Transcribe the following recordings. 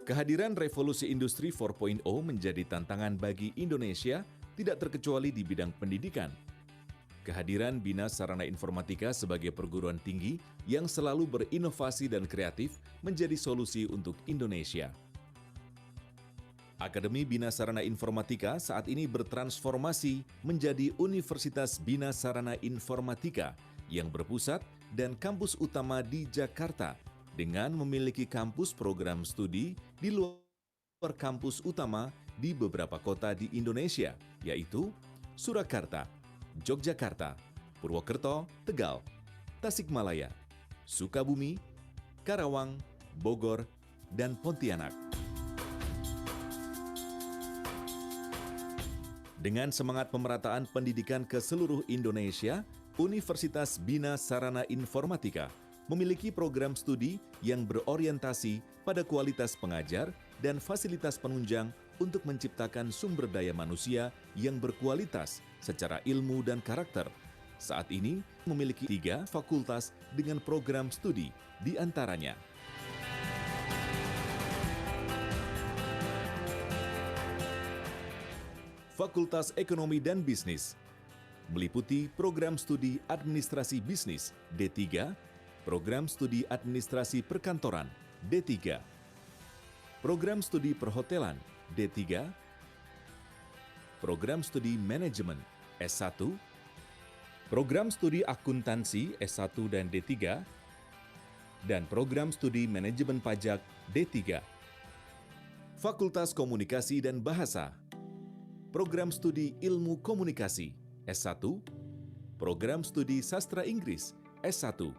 Kehadiran revolusi industri 4.0 menjadi tantangan bagi Indonesia, tidak terkecuali di bidang pendidikan. Kehadiran Bina Sarana Informatika sebagai perguruan tinggi yang selalu berinovasi dan kreatif menjadi solusi untuk Indonesia. Akademi Bina Sarana Informatika saat ini bertransformasi menjadi Universitas Bina Sarana Informatika yang berpusat dan kampus utama di Jakarta dengan memiliki kampus program studi di luar kampus utama di beberapa kota di Indonesia, yaitu Surakarta, Yogyakarta, Purwokerto, Tegal, Tasikmalaya, Sukabumi, Karawang, Bogor, dan Pontianak. Dengan semangat pemerataan pendidikan ke seluruh Indonesia, Universitas Bina Sarana Informatika memiliki program studi yang berorientasi pada kualitas pengajar dan fasilitas penunjang untuk menciptakan sumber daya manusia yang berkualitas secara ilmu dan karakter. Saat ini memiliki 3 fakultas dengan program studi, di antaranya Fakultas Ekonomi dan Bisnis, meliputi program studi Administrasi Bisnis D3, program studi Administrasi Perkantoran D3, program studi Perhotelan D3, program studi Manajemen S1, program studi Akuntansi S1 dan D3, dan program studi Manajemen Pajak D3. Fakultas Komunikasi dan Bahasa, program studi Ilmu Komunikasi S1, program studi Sastra Inggris S1,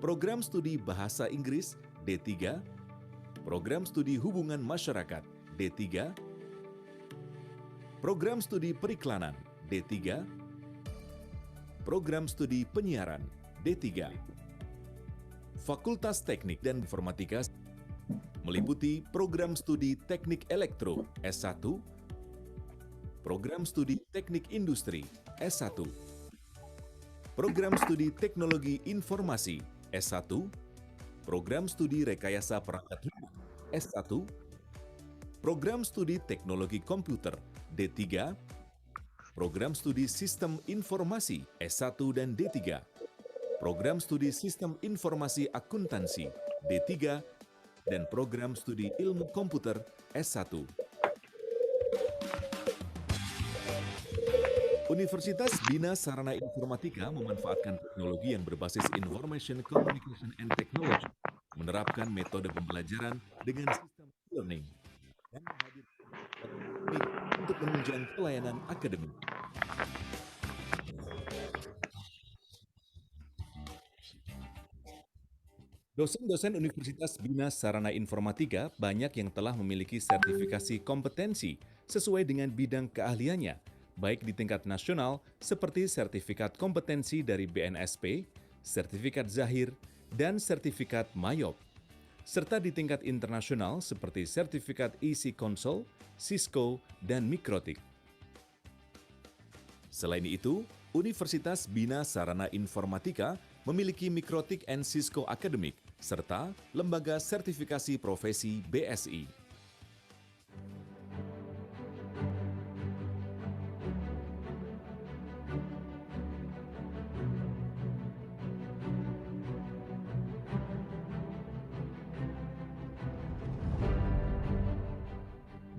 program studi Bahasa Inggris D3, program studi Hubungan Masyarakat D3, program studi Periklanan D3, program studi Penyiaran D3. Fakultas Teknik dan Informatika meliputi program studi Teknik Elektro S1, program studi Teknik Industri S1, program studi Teknologi Informasi S1, program studi Rekayasa Perangkat Lunak S1, program studi Teknologi Komputer D3, program studi Sistem Informasi S1 dan D3, program studi Sistem Informasi Akuntansi D3, dan program studi Ilmu Komputer S1. Universitas Bina Sarana Informatika memanfaatkan teknologi yang berbasis Information Communication and Technology, menerapkan metode pembelajaran dengan sistem learning, dan menghadirkan untuk menunjang pelayanan akademik. Dosen-dosen Universitas Bina Sarana Informatika banyak yang telah memiliki sertifikasi kompetensi sesuai dengan bidang keahliannya, baik di tingkat nasional seperti sertifikat kompetensi dari BNSP, sertifikat Zahir, dan sertifikat Mayop, serta di tingkat internasional seperti sertifikat EC Console, Cisco, dan Mikrotik. Selain itu, Universitas Bina Sarana Informatika memiliki Mikrotik and Cisco Academic, serta Lembaga Sertifikasi Profesi BSI.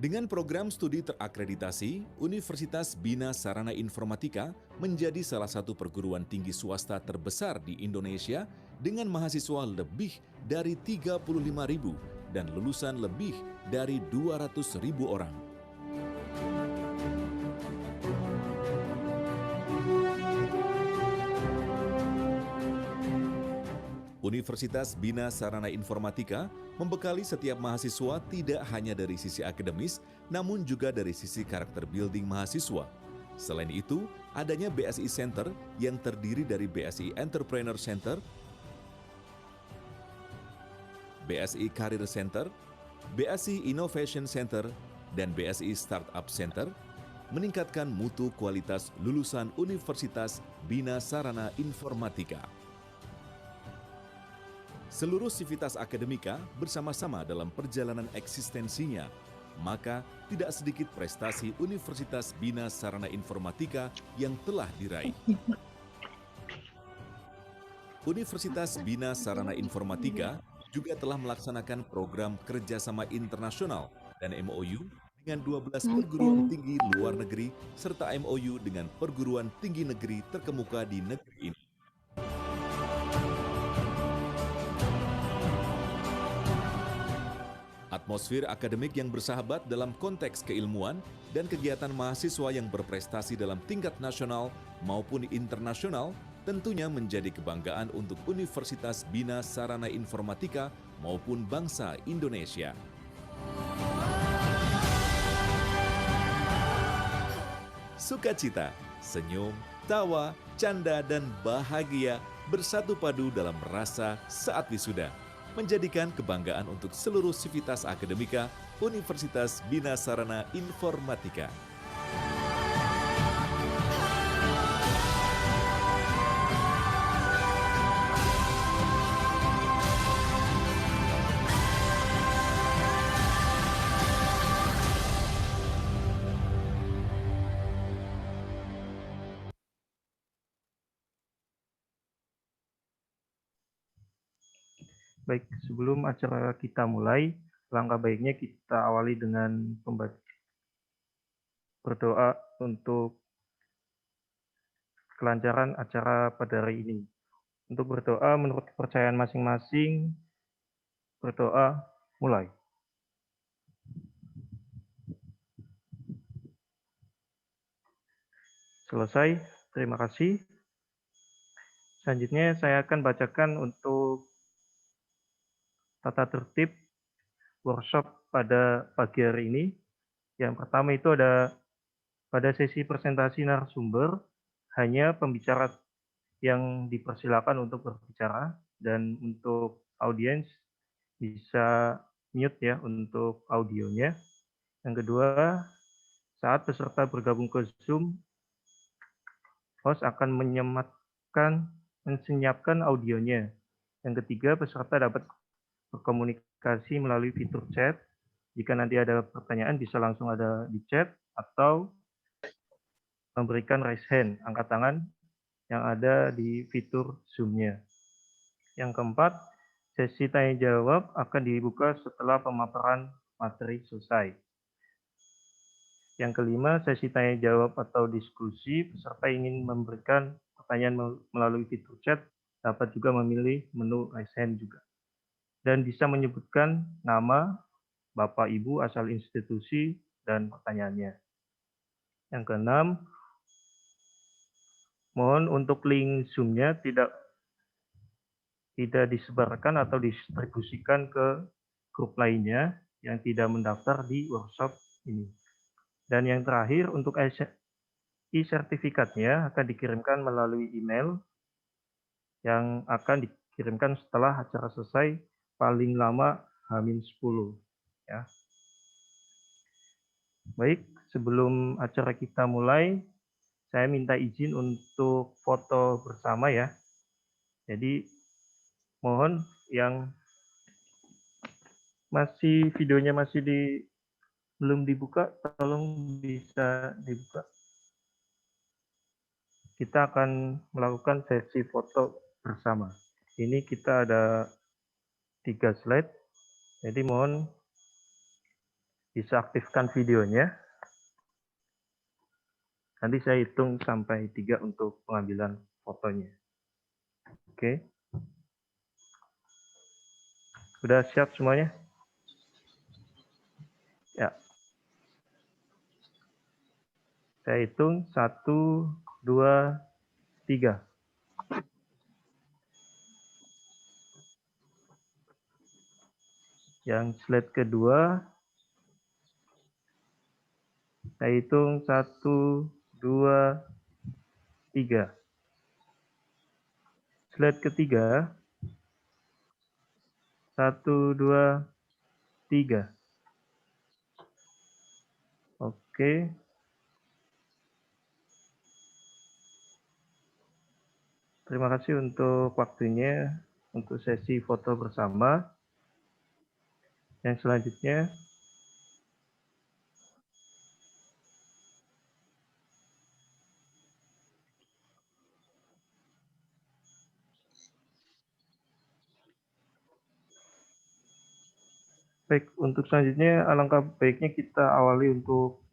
Dengan program studi terakreditasi, Universitas Bina Sarana Informatika menjadi salah satu perguruan tinggi swasta terbesar di Indonesia dengan mahasiswa lebih dari 35.000 dan lulusan lebih dari 200.000 orang. Universitas Bina Sarana Informatika membekali setiap mahasiswa tidak hanya dari sisi akademis, namun juga dari sisi karakter building mahasiswa. Selain itu, adanya BSI Center yang terdiri dari BSI Entrepreneur Center, BSI Career Center, BSI Innovation Center, dan BSI Startup Center meningkatkan mutu kualitas lulusan Universitas Bina Sarana Informatika. seluruh sivitas akademika bersama-sama dalam perjalanan eksistensinya, maka tidak sedikit prestasi Universitas Bina Sarana Informatika yang telah diraih. Universitas Bina Sarana Informatika juga telah melaksanakan program kerjasama internasional dan MOU dengan 12 perguruan tinggi luar negeri serta MOU dengan perguruan tinggi negeri terkemuka di negeri ini. Atmosfer akademik yang bersahabat dalam konteks keilmuan dan kegiatan mahasiswa yang berprestasi dalam tingkat nasional maupun internasional tentunya menjadi kebanggaan untuk Universitas Bina Sarana Informatika maupun bangsa Indonesia. Sukacita, senyum, tawa, canda, dan bahagia bersatu padu dalam rasa saat wisuda, menjadikan kebanggaan untuk seluruh sivitas akademika Universitas Bina Sarana Informatika. Baik, sebelum acara kita mulai, langkah baiknya kita awali dengan berdoa untuk kelancaran acara pada hari ini. Untuk berdoa menurut kepercayaan masing-masing, berdoa mulai. Selesai, terima kasih. Selanjutnya saya akan bacakan untuk tata tertib workshop pada pagi hari ini. Yang pertama itu ada pada sesi presentasi narasumber, hanya pembicara yang dipersilakan untuk berbicara, dan untuk audiens bisa mute ya untuk audionya. Yang kedua, saat peserta bergabung ke Zoom, host akan menyenyapkan audionya. Yang ketiga, peserta dapat berkomunikasi melalui fitur chat. Jika nanti ada pertanyaan bisa langsung ada di chat atau memberikan raise hand, angkat tangan yang ada di fitur Zoom-nya. Yang keempat, sesi tanya jawab akan dibuka setelah pemaparan materi selesai. Yang kelima, sesi tanya jawab atau diskusi, peserta ingin memberikan pertanyaan melalui fitur chat, dapat juga memilih menu raise hand juga. Dan bisa menyebutkan nama, Bapak Ibu, asal institusi, dan pertanyaannya. Yang keenam, mohon untuk link Zoom-nya tidak disebarkan atau didistribusikan ke grup lainnya yang tidak mendaftar di workshop ini. Dan yang terakhir, untuk e-sertifikatnya akan dikirimkan melalui email yang akan dikirimkan setelah acara selesai, paling lama H-10. Ya. Baik, sebelum acara kita mulai, saya minta izin untuk foto bersama ya. Jadi mohon yang videonya belum dibuka, tolong bisa dibuka. Kita akan melakukan sesi foto bersama. Ini kita ada 3 slide, jadi mohon bisa aktifkan videonya. Nanti saya hitung sampai 3 untuk pengambilan fotonya. Oke. Sudah siap semuanya? Ya. Saya hitung 1, 2, 3. Yang slide kedua, saya hitung 1, 2, 3. Slide ketiga, 1, 2, 3. Oke. Terima kasih untuk waktunya. untuk sesi foto bersama. Yang selanjutnya, baik, untuk selanjutnya alangkah baiknya kita awali untuk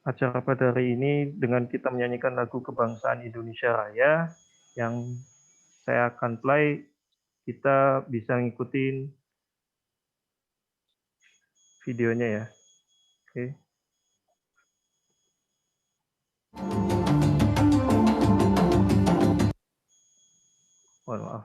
acara pada hari ini dengan kita menyanyikan lagu Kebangsaan Indonesia Raya yang saya akan play. Kita bisa ngikutin videonya ya. Oke. Mohon maaf.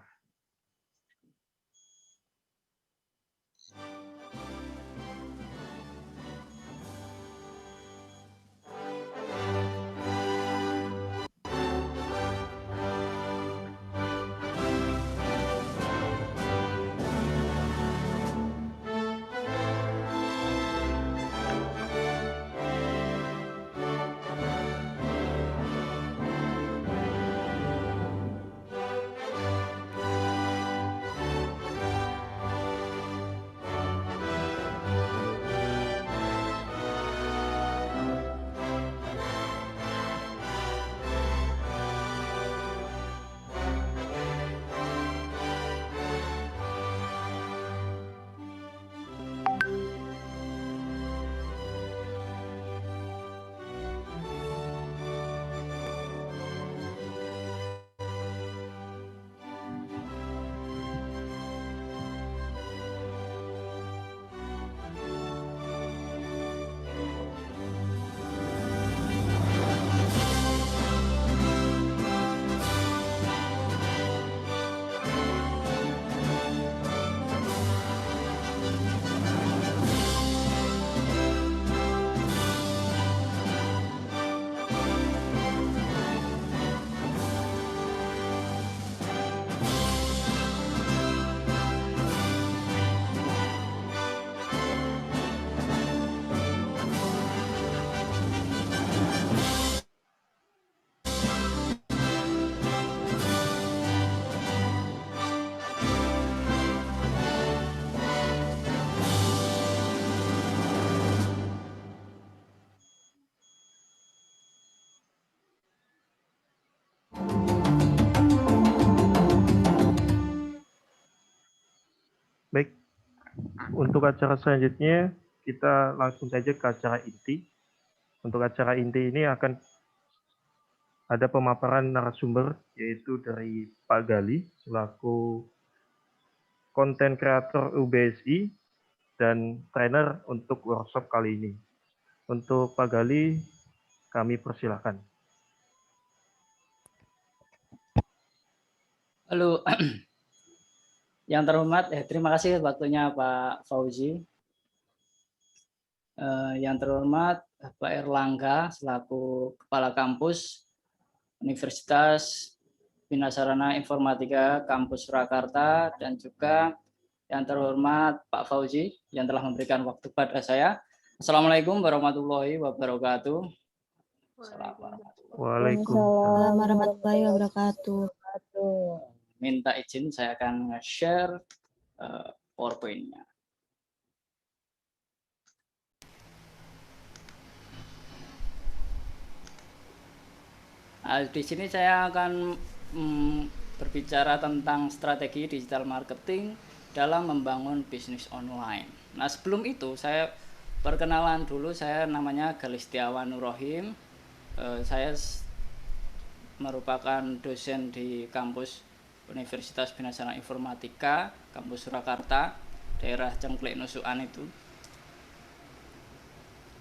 Baik, untuk acara selanjutnya kita langsung saja ke acara inti. Untuk acara inti ini akan ada pemaparan narasumber, yaitu dari Pak Gali selaku konten kreator UBSI dan trainer untuk workshop kali ini. Untuk Pak Gali, kami persilahkan. Halo, yang terhormat, terima kasih waktunya Pak Fauzi. Yang terhormat Pak Erlangga selaku Kepala Kampus Universitas Bina Sarana Informatika Kampus Surakarta, dan juga yang terhormat Pak Fauzi yang telah memberikan waktu pada saya. Assalamualaikum warahmatullahi wabarakatuh. Waalaikumsalam warahmatullahi wabarakatuh. Minta izin saya akan share PowerPoint-nya. Nah, di sini saya akan berbicara tentang strategi digital marketing dalam membangun bisnis online. Nah, sebelum itu saya perkenalan dulu, saya namanya Gali Setiawan Nurrohim. Saya merupakan dosen di kampus Universitas Bina Sarana Informatika Kampus Surakarta, daerah Cengklik Nusukan itu.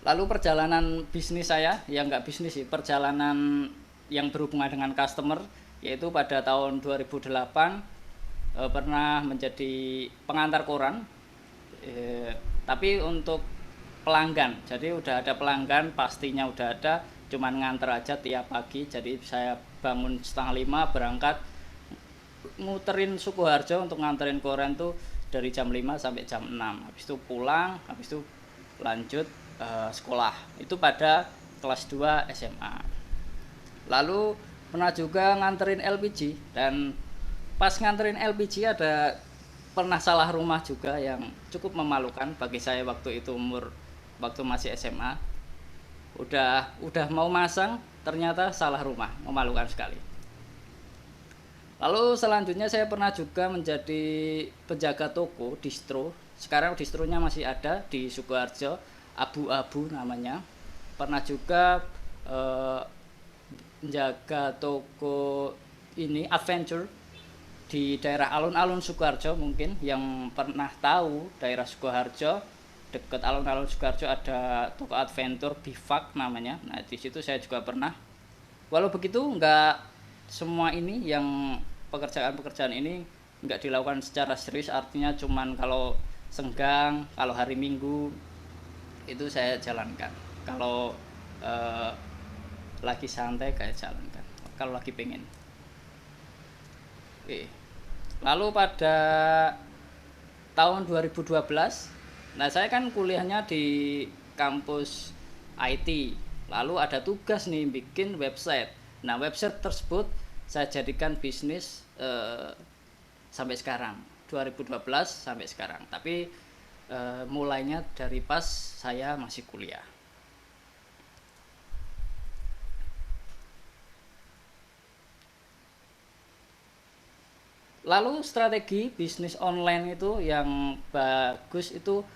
Lalu perjalanan bisnis saya, ya nggak bisnis sih, perjalanan yang berhubungan dengan customer, yaitu pada tahun 2008 pernah menjadi pengantar koran, tapi untuk pelanggan. Jadi udah ada pelanggan, pastinya udah ada, cuman nganter aja tiap pagi. Jadi saya bangun 4:30 berangkat muterin Sukoharjo untuk nganterin koran tuh dari jam 5 sampai jam 6. Habis itu pulang, habis itu lanjut sekolah. Itu pada kelas 2 SMA. Lalu pernah juga nganterin LPG, dan pas nganterin LPG ada pernah salah rumah juga yang cukup memalukan bagi saya waktu itu waktu masih SMA. Udah mau masang, ternyata salah rumah, memalukan sekali. Lalu selanjutnya saya pernah juga menjadi penjaga toko distro. Sekarang distronya masih ada di Sukoharjo, Abu-Abu namanya. Pernah juga menjaga toko ini Adventure di daerah alun-alun Sukoharjo. Mungkin yang pernah tahu daerah Sukoharjo, dekat alun-alun Sukoharjo ada toko Adventure Bivak namanya. Nah, di situ saya juga pernah. Walau begitu, enggak semua ini yang pekerjaan-pekerjaan ini enggak dilakukan secara serius, artinya cuman kalau senggang, kalau hari Minggu itu saya jalankan. Kalau lagi santai kayak jalankan. Kalau lagi pengen. Lalu pada tahun 2012, nah saya kan kuliahnya di kampus IT. Lalu ada tugas nih bikin website. Nah, website tersebut saya jadikan bisnis sampai sekarang, 2012 sampai sekarang. Tapi mulainya dari pas saya masih kuliah. Lalu strategi bisnis online itu yang bagus itu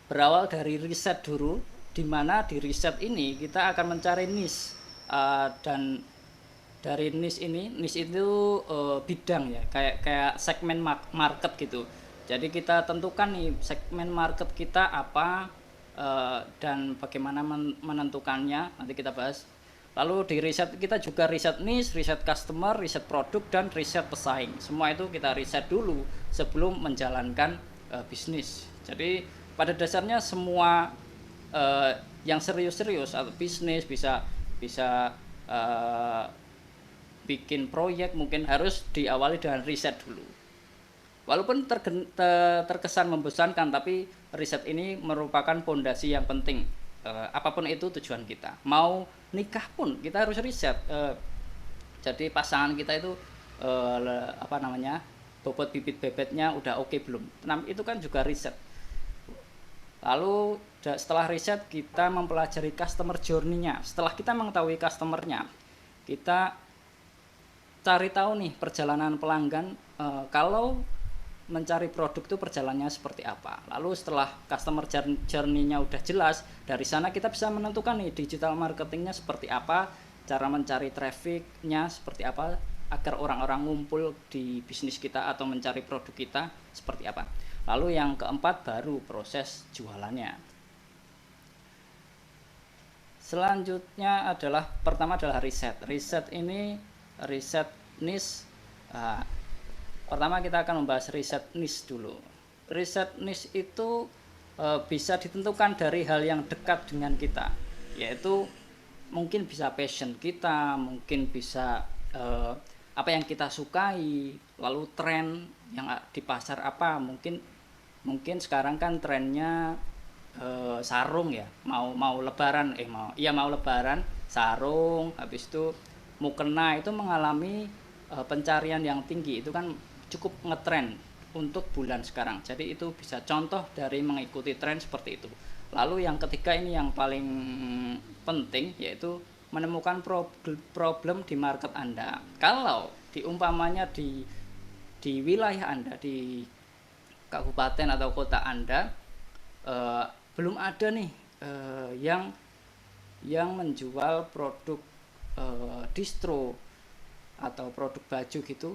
berawal dari riset dulu, di mana di riset ini kita akan mencari niche, dan dari niche itu bidang ya, kayak segmen market gitu. Jadi kita tentukan nih segmen market kita apa, dan bagaimana menentukannya, nanti kita bahas. Lalu di riset kita juga riset niche, riset customer, riset produk, dan riset pesaing. Semua itu kita riset dulu sebelum menjalankan bisnis. Jadi pada dasarnya semua yang serius-serius atau bisnis bisa bikin proyek mungkin harus diawali dengan riset dulu. Walaupun terkesan membosankan, tapi riset ini merupakan pondasi yang penting. Apapun itu tujuan kita, mau nikah pun kita harus riset. Jadi pasangan kita itu bobot bibit bebetnya udah oke belum? Nah, itu kan juga riset. Lalu setelah riset kita mempelajari customer journey-nya. Setelah kita mengetahui customer-nya, kita cari tahu nih perjalanan pelanggan, kalau mencari produk itu perjalanannya seperti apa. Lalu setelah customer journey-nya udah jelas, dari sana kita bisa menentukan nih digital marketingnya seperti apa, cara mencari trafficnya seperti apa, agar orang-orang ngumpul di bisnis kita atau mencari produk kita seperti apa. Lalu yang keempat baru proses jualannya. Selanjutnya adalah, pertama adalah riset. Riset ini riset niche. Pertama kita akan membahas riset niche dulu. Riset niche itu bisa ditentukan dari hal yang dekat dengan kita, yaitu mungkin bisa passion kita, mungkin bisa apa yang kita sukai, lalu tren yang di pasar apa. Mungkin sekarang kan trennya sarung ya, mau lebaran mau lebaran sarung, habis itu mukena itu mengalami pencarian yang tinggi, itu kan cukup ngetren untuk bulan sekarang. Jadi itu bisa contoh dari mengikuti tren seperti itu. Lalu yang ketiga ini yang paling penting, yaitu menemukan problem di market Anda. Kalau diumpamanya di wilayah Anda, di kabupaten atau kota Anda, belum ada nih yang menjual produk distro atau produk baju gitu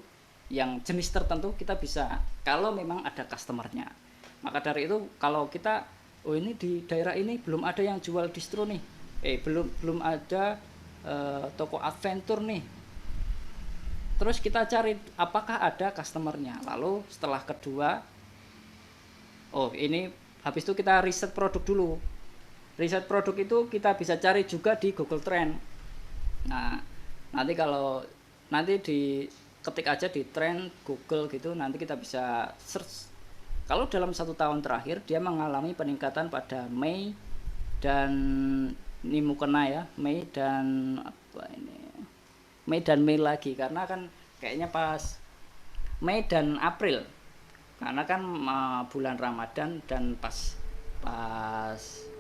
yang jenis tertentu, kita bisa, kalau memang ada customernya. Maka dari itu kalau kita ini di daerah ini belum ada yang jual distro nih, belum ada toko adventure nih, terus kita cari apakah ada customernya. Lalu setelah kedua, ini habis itu kita riset produk dulu. Riset produk itu kita bisa cari juga di Google Trend. Nah, nanti ketik aja di trend Google gitu, nanti kita bisa search. Kalau dalam 1 tahun terakhir dia mengalami peningkatan pada Mei dan ini mukena ya, Mei dan Mei lagi, karena kan kayaknya pas Mei dan April, karena kan bulan Ramadan dan pas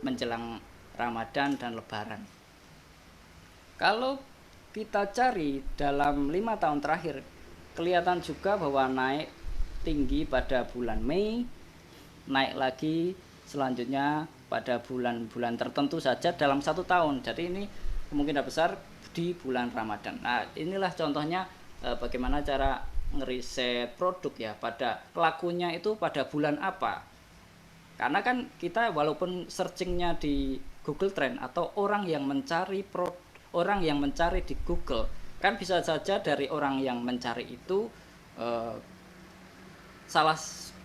menjelang Ramadan dan Lebaran. Kalau kita cari dalam 5 tahun terakhir, kelihatan juga bahwa naik tinggi pada bulan Mei, naik lagi selanjutnya pada bulan-bulan tertentu saja dalam 1 tahun. Jadi ini kemungkinan besar di bulan Ramadan. Nah, inilah contohnya bagaimana cara ngeriset produk ya, pada pelakunya itu pada bulan apa. Karena kan kita walaupun searchingnya di Google Trend atau orang yang mencari di Google, kan bisa saja dari orang yang mencari itu salah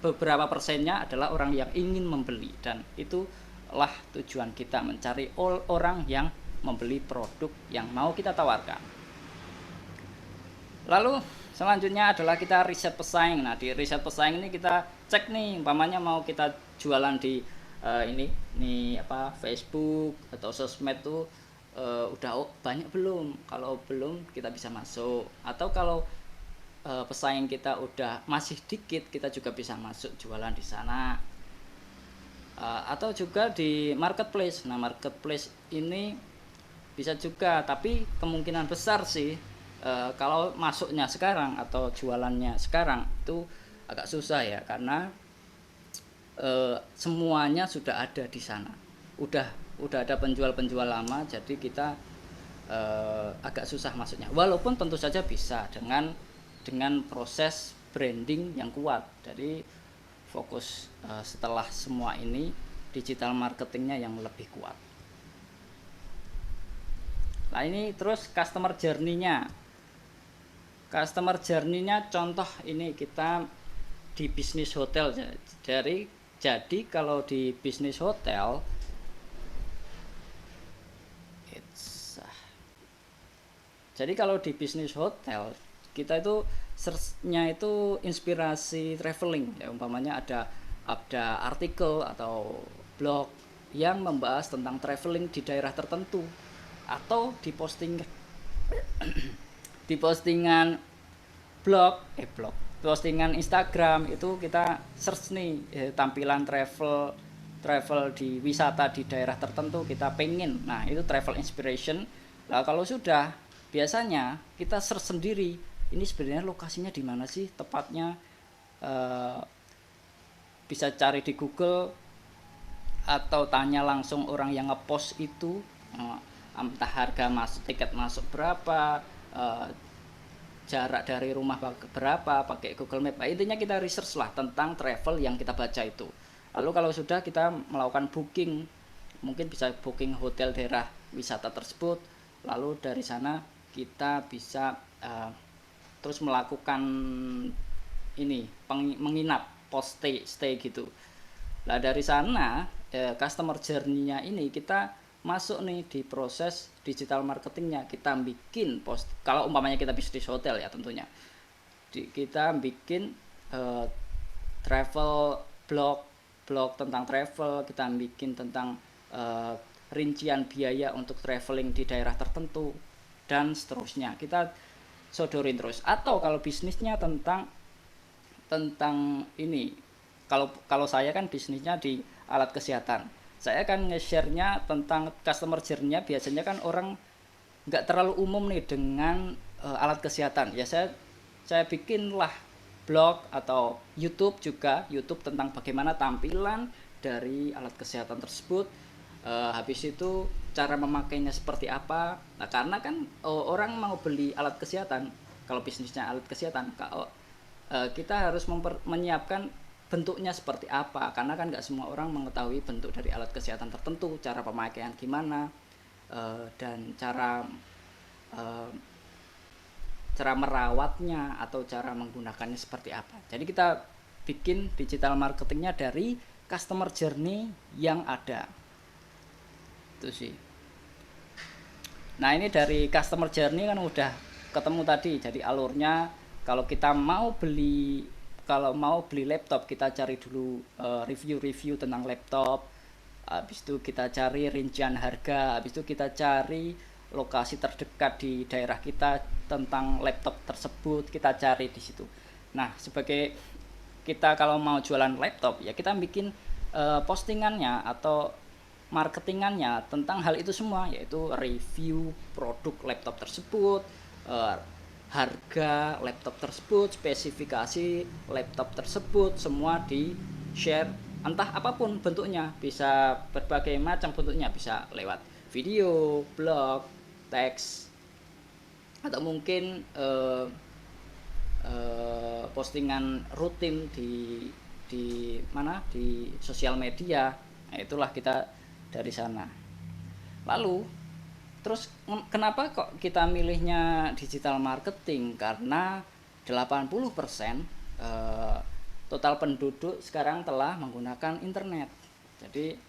beberapa persennya adalah orang yang ingin membeli, dan itulah tujuan kita, mencari orang yang membeli produk yang mau kita tawarkan. Lalu selanjutnya adalah kita riset pesaing. Nah, di riset pesaing ini kita cek nih, umpamanya mau kita jualan di Facebook atau sosmed tuh udah banyak belum. Kalau belum, kita bisa masuk. Atau kalau pesaing kita udah masih dikit, kita juga bisa masuk jualan di sana. Atau juga di marketplace. Nah, marketplace ini bisa juga, tapi kemungkinan besar sih kalau masuknya sekarang atau jualannya sekarang itu agak susah ya, karena semuanya sudah ada di sana. Udah ada penjual-penjual lama, jadi kita agak susah masuknya. Walaupun tentu saja bisa dengan proses branding yang kuat. Jadi fokus setelah semua ini digital marketingnya yang lebih kuat. Nah, ini terus customer journey-nya. Customer journey-nya contoh ini kita di bisnis hotel. Jadi kalau di bisnis hotel kita itu search-nya itu inspirasi traveling ya, umpamanya ada artikel atau blog yang membahas tentang traveling di daerah tertentu, atau di postingan postingan Instagram itu kita search nih tampilan travel di wisata di daerah tertentu kita pengen. Nah, itu travel inspiration. Nah, kalau sudah, biasanya kita search sendiri, ini sebenarnya lokasinya di mana sih tepatnya, bisa cari di Google atau tanya langsung orang yang ngepost itu, entah harga tiket masuk berapa, jarak dari rumah berapa, pakai Google Map. Nah, intinya kita research lah tentang travel yang kita baca itu. Lalu kalau sudah, kita melakukan booking, mungkin bisa booking hotel daerah wisata tersebut. Lalu dari sana kita bisa terus melakukan menginap, post stay gitu. Nah, dari sana customer journey-nya ini kita masuk nih di proses digital marketingnya. Kita bikin post, kalau umpamanya kita bisnis hotel ya tentunya, kita bikin travel blog tentang travel, kita bikin tentang rincian biaya untuk traveling di daerah tertentu dan seterusnya, kita sodorin terus. Atau kalau bisnisnya tentang ini, kalau saya kan bisnisnya di alat kesehatan, saya akan nge-share-nya tentang customer journey-nya. Biasanya kan orang nggak terlalu umum nih dengan alat kesehatan ya, saya bikinlah blog atau YouTube tentang bagaimana tampilan dari alat kesehatan tersebut, habis itu cara memakainya seperti apa. Nah, karena kan orang mau beli alat kesehatan, kalau bisnisnya alat kesehatan, kita harus menyiapkan bentuknya seperti apa, karena kan nggak semua orang mengetahui bentuk dari alat kesehatan tertentu, cara pemakaian gimana, dan cara merawatnya atau cara menggunakannya seperti apa. Jadi kita bikin digital marketingnya dari customer journey yang ada. Itu sih. Nah, ini dari customer journey kan udah ketemu tadi. Jadi alurnya, kalau kita mau beli laptop, kita cari dulu review tentang laptop. Habis itu kita cari rincian harga, habis itu kita cari lokasi terdekat di daerah kita tentang laptop tersebut, kita cari di situ. Nah, sebagai kita kalau mau jualan laptop ya kita bikin postingannya atau marketingannya tentang hal itu semua, yaitu review produk laptop tersebut, harga laptop tersebut, spesifikasi laptop tersebut, semua di share, entah apapun bentuknya, bisa berbagai macam bentuknya, bisa lewat video, blog, teks, atau mungkin postingan rutin di mana, di sosial media. Nah, itulah kita dari sana. Lalu terus kenapa kok kita milihnya digital marketing? Karena 80% total penduduk sekarang telah menggunakan internet. Jadi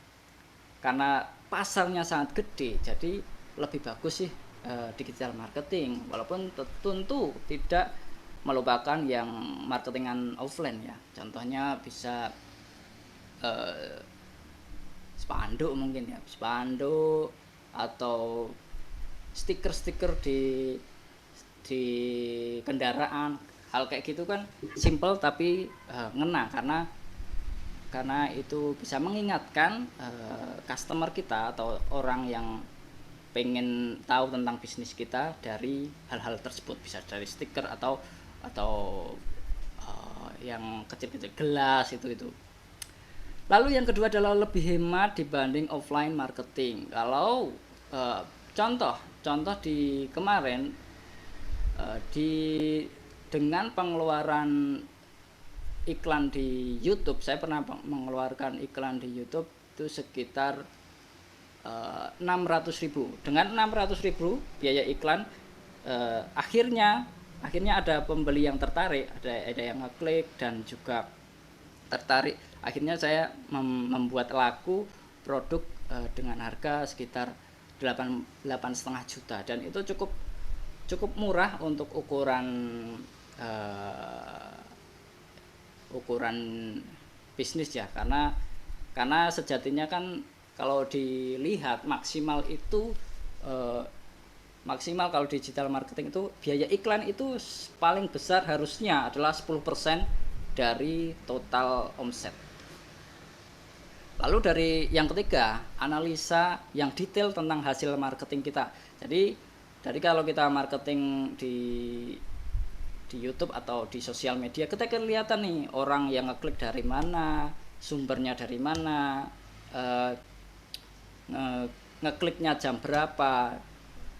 karena pasarnya sangat gede, jadi lebih bagus sih digital marketing, walaupun tentu tidak melupakan yang marketingan offline ya. Contohnya bisa spanduk mungkin ya, spanduk atau stiker-stiker di kendaraan. Hal kayak gitu kan simple tapi ngena, karena itu bisa mengingatkan customer kita atau orang yang pengen tahu tentang bisnis kita dari hal-hal tersebut, bisa dari stiker atau yang kecil-kecil, gelas itu. Lalu yang kedua adalah lebih hemat dibanding offline marketing. Kalau contoh di kemarin dengan pengeluaran iklan di YouTube, saya pernah mengeluarkan iklan di YouTube itu sekitar 600.000. Dengan 600.000 biaya iklan, akhirnya ada pembeli yang tertarik, ada yang ngeklik dan juga tertarik. Akhirnya saya membuat laku produk dengan harga sekitar 8,5 juta, dan itu cukup murah untuk ukuran bisnis ya, karena sejatinya kan kalau dilihat maksimal kalau digital marketing itu biaya iklan itu paling besar harusnya adalah 10% dari total omset. Lalu dari yang ketiga, analisa yang detail tentang hasil marketing kita. Jadi kalau kita marketing di YouTube atau di sosial media, kita kelihatan nih orang yang ngeklik dari mana, sumbernya dari mana, ngekliknya jam berapa,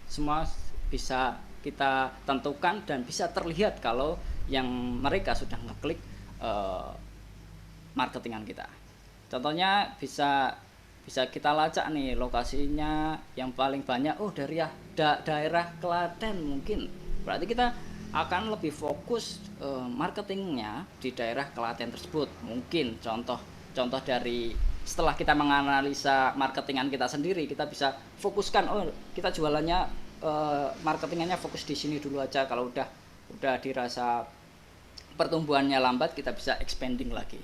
semua bisa kita tentukan dan bisa terlihat kalau yang mereka sudah ngeklik marketingan kita. Contohnya bisa kita lacak nih lokasinya yang paling banyak, dari daerah Klaten mungkin. Berarti kita akan lebih fokus marketingnya di daerah Klaten tersebut. Mungkin contoh dari setelah kita menganalisa marketingan kita sendiri, kita bisa fokuskan, kita jualannya marketingannya fokus di sini dulu aja. Kalau udah dirasa pertumbuhannya lambat, kita bisa expanding lagi.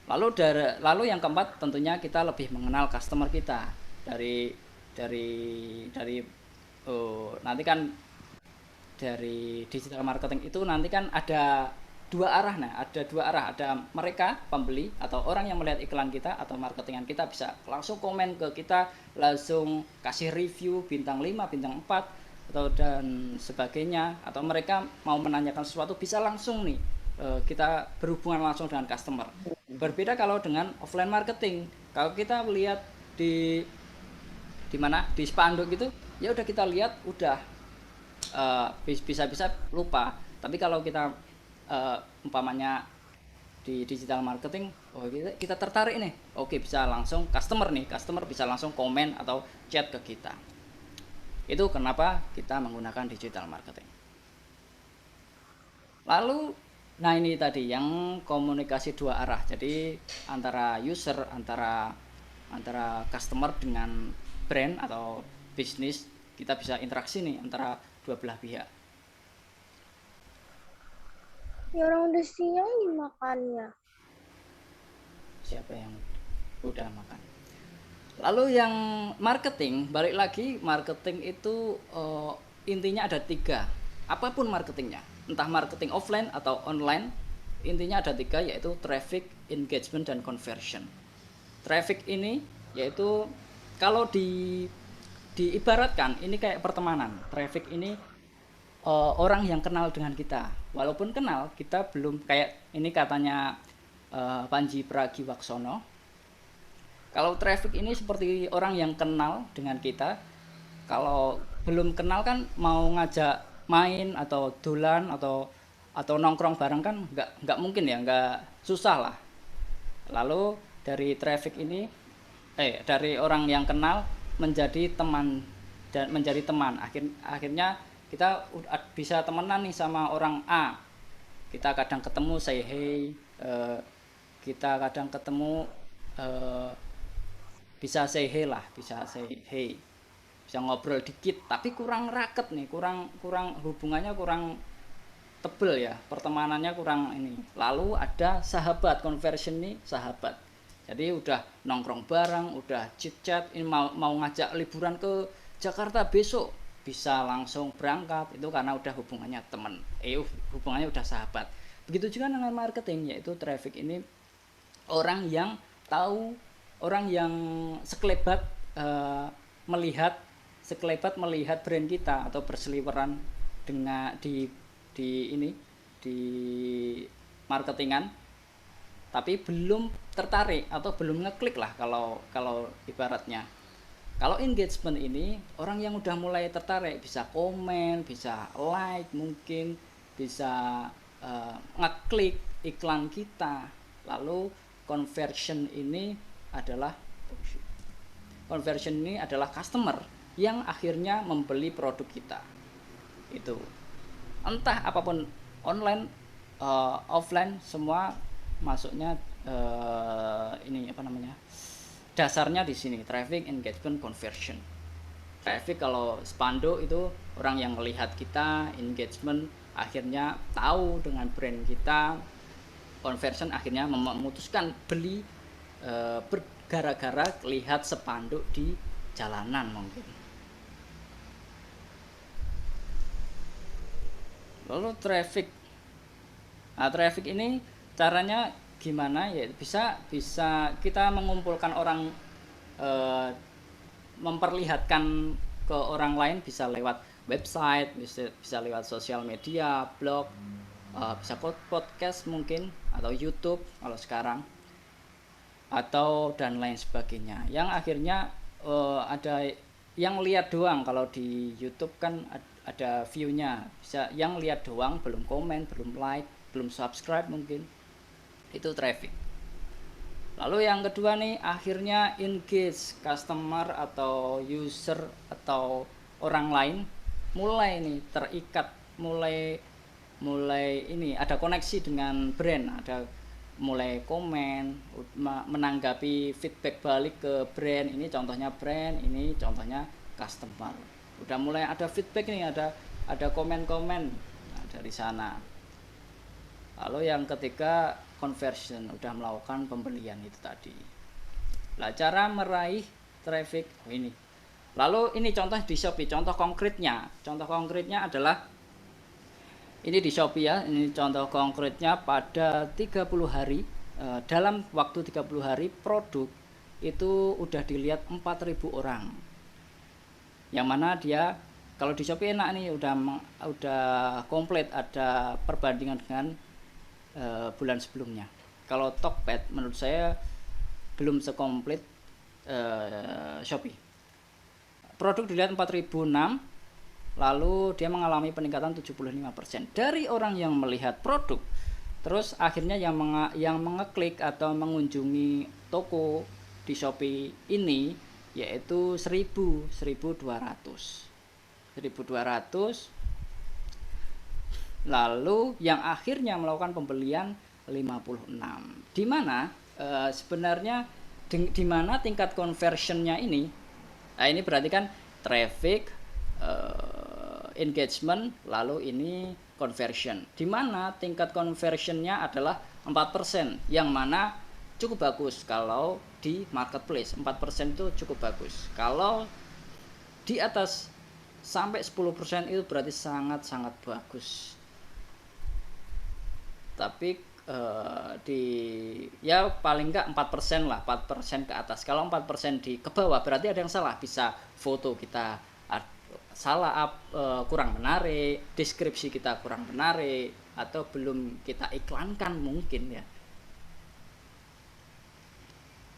Lalu yang keempat, tentunya kita lebih mengenal customer kita dari nanti kan dari digital marketing itu nanti kan ada dua arah. Ada mereka pembeli atau orang yang melihat iklan kita atau marketingan kita bisa langsung komen ke kita, langsung kasih review bintang 5, bintang 4 atau dan sebagainya, atau mereka mau menanyakan sesuatu bisa langsung nih kita berhubungan langsung dengan customer. Berbeda kalau dengan offline marketing. Kalau kita lihat di mana, di spanduk gitu, ya udah kita lihat udah bisa lupa. Tapi kalau kita umpamanya di digital marketing, kita tertarik nih, bisa langsung customer bisa langsung komen atau chat ke kita. Itu kenapa kita menggunakan digital marketing. Lalu nah ini tadi yang komunikasi dua arah, jadi antara user, antara customer dengan brand atau bisnis, kita bisa interaksi nih antara dua belah pihak. Ya orang udah siang nih makannya. Siapa yang udah makan? Lalu yang marketing, balik lagi, marketing itu intinya ada 3, apapun marketingnya. entah marketing offline atau online, intinya ada 3, yaitu traffic, engagement, dan conversion. Traffic ini yaitu kalau diibaratkan ini kayak pertemanan. Traffic ini orang yang kenal dengan kita, walaupun kenal kita belum, kayak ini katanya Panji Pragiwaksono, kalau traffic ini seperti orang yang kenal dengan kita. Kalau belum kenal kan mau ngajak main atau dolan atau nongkrong bareng kan nggak mungkin ya, nggak, susah lah. Lalu dari traffic ini dari orang yang kenal menjadi teman, dan menjadi teman, akhirnya kita bisa temenan nih sama orang A. Kita kadang ketemu say hey, kita kadang ketemu bisa say hey lah, bisa ngobrol dikit, tapi kurang raket nih, kurang hubungannya kurang tebel ya, pertemanannya kurang ini. Lalu ada sahabat, conversion nih sahabat. Jadi udah nongkrong bareng, udah chit chat, ini mau ngajak liburan ke Jakarta besok, bisa langsung berangkat, itu karena udah hubungannya teman, hubungannya udah sahabat. Begitu juga dengan marketing, yaitu traffic ini orang yang tahu, orang yang sekelebat melihat brand kita atau berseliweran dengan di marketingan, tapi belum tertarik atau belum ngeklik lah kalau ibaratnya. Kalau engagement ini orang yang udah mulai tertarik, bisa komen, bisa like, mungkin bisa ngeklik iklan kita. Lalu conversion ini adalah customer yang akhirnya membeli produk kita. Itu entah apapun, online, offline, semua masuknya dasarnya di sini, traffic, engagement, conversion. Traffic kalau spanduk itu orang yang melihat kita, engagement akhirnya tahu dengan brand kita, conversion akhirnya memutuskan beli gara-gara lihat spanduk di jalanan mungkin. Lalu traffic ini caranya gimana ya? Bisa kita mengumpulkan orang, memperlihatkan ke orang lain, bisa lewat website, bisa lewat sosial media, blog, bisa podcast mungkin, atau YouTube kalau sekarang, atau dan lain sebagainya. Yang akhirnya ada yang lihat doang. Kalau di YouTube kan ada view-nya, bisa yang lihat doang, belum komen, belum like, belum subscribe mungkin. Itu traffic. Lalu yang kedua nih, akhirnya engage, customer atau user atau orang lain mulai nih terikat, mulai ini ada koneksi dengan brand, ada mulai komen, menanggapi feedback balik ke brand. Ini contohnya brand, ini contohnya customer. Udah mulai ada feedback nih, ada komen-komen dari sana. Lalu yang ketiga, conversion, udah melakukan pembelian itu tadi. Nah, cara meraih traffic ini. Lalu ini contoh di Shopee, contoh konkretnya adalah ini di Shopee ya. Ini contoh konkretnya pada 30 hari, dalam waktu 30 hari produk itu udah dilihat 4.000 orang. Yang mana dia kalau di Shopee enak nih, udah komplit, ada perbandingan dengan bulan sebelumnya. Kalau Tokped menurut saya belum sekomplit Shopee. Produk dilihat 4.006, lalu dia mengalami peningkatan 75% dari orang yang melihat produk. Terus akhirnya yang mengeklik atau mengunjungi toko di Shopee ini yaitu 1.200. Lalu yang akhirnya melakukan pembelian 56. Di mana sebenarnya di mana tingkat conversionnya ini? Nah, ini berarti kan traffic, engagement, lalu ini conversion. Di mana tingkat conversionnya adalah 4%, yang mana cukup bagus kalau di marketplace. 4% itu cukup bagus. Kalau di atas sampai 10% itu berarti sangat-sangat bagus. tapi di ya paling enggak 4% lah, 4% ke atas. Kalau 4% di ke bawah berarti ada yang salah, bisa foto kita salah kurang menarik, deskripsi kita kurang menarik, atau belum kita iklankan mungkin ya.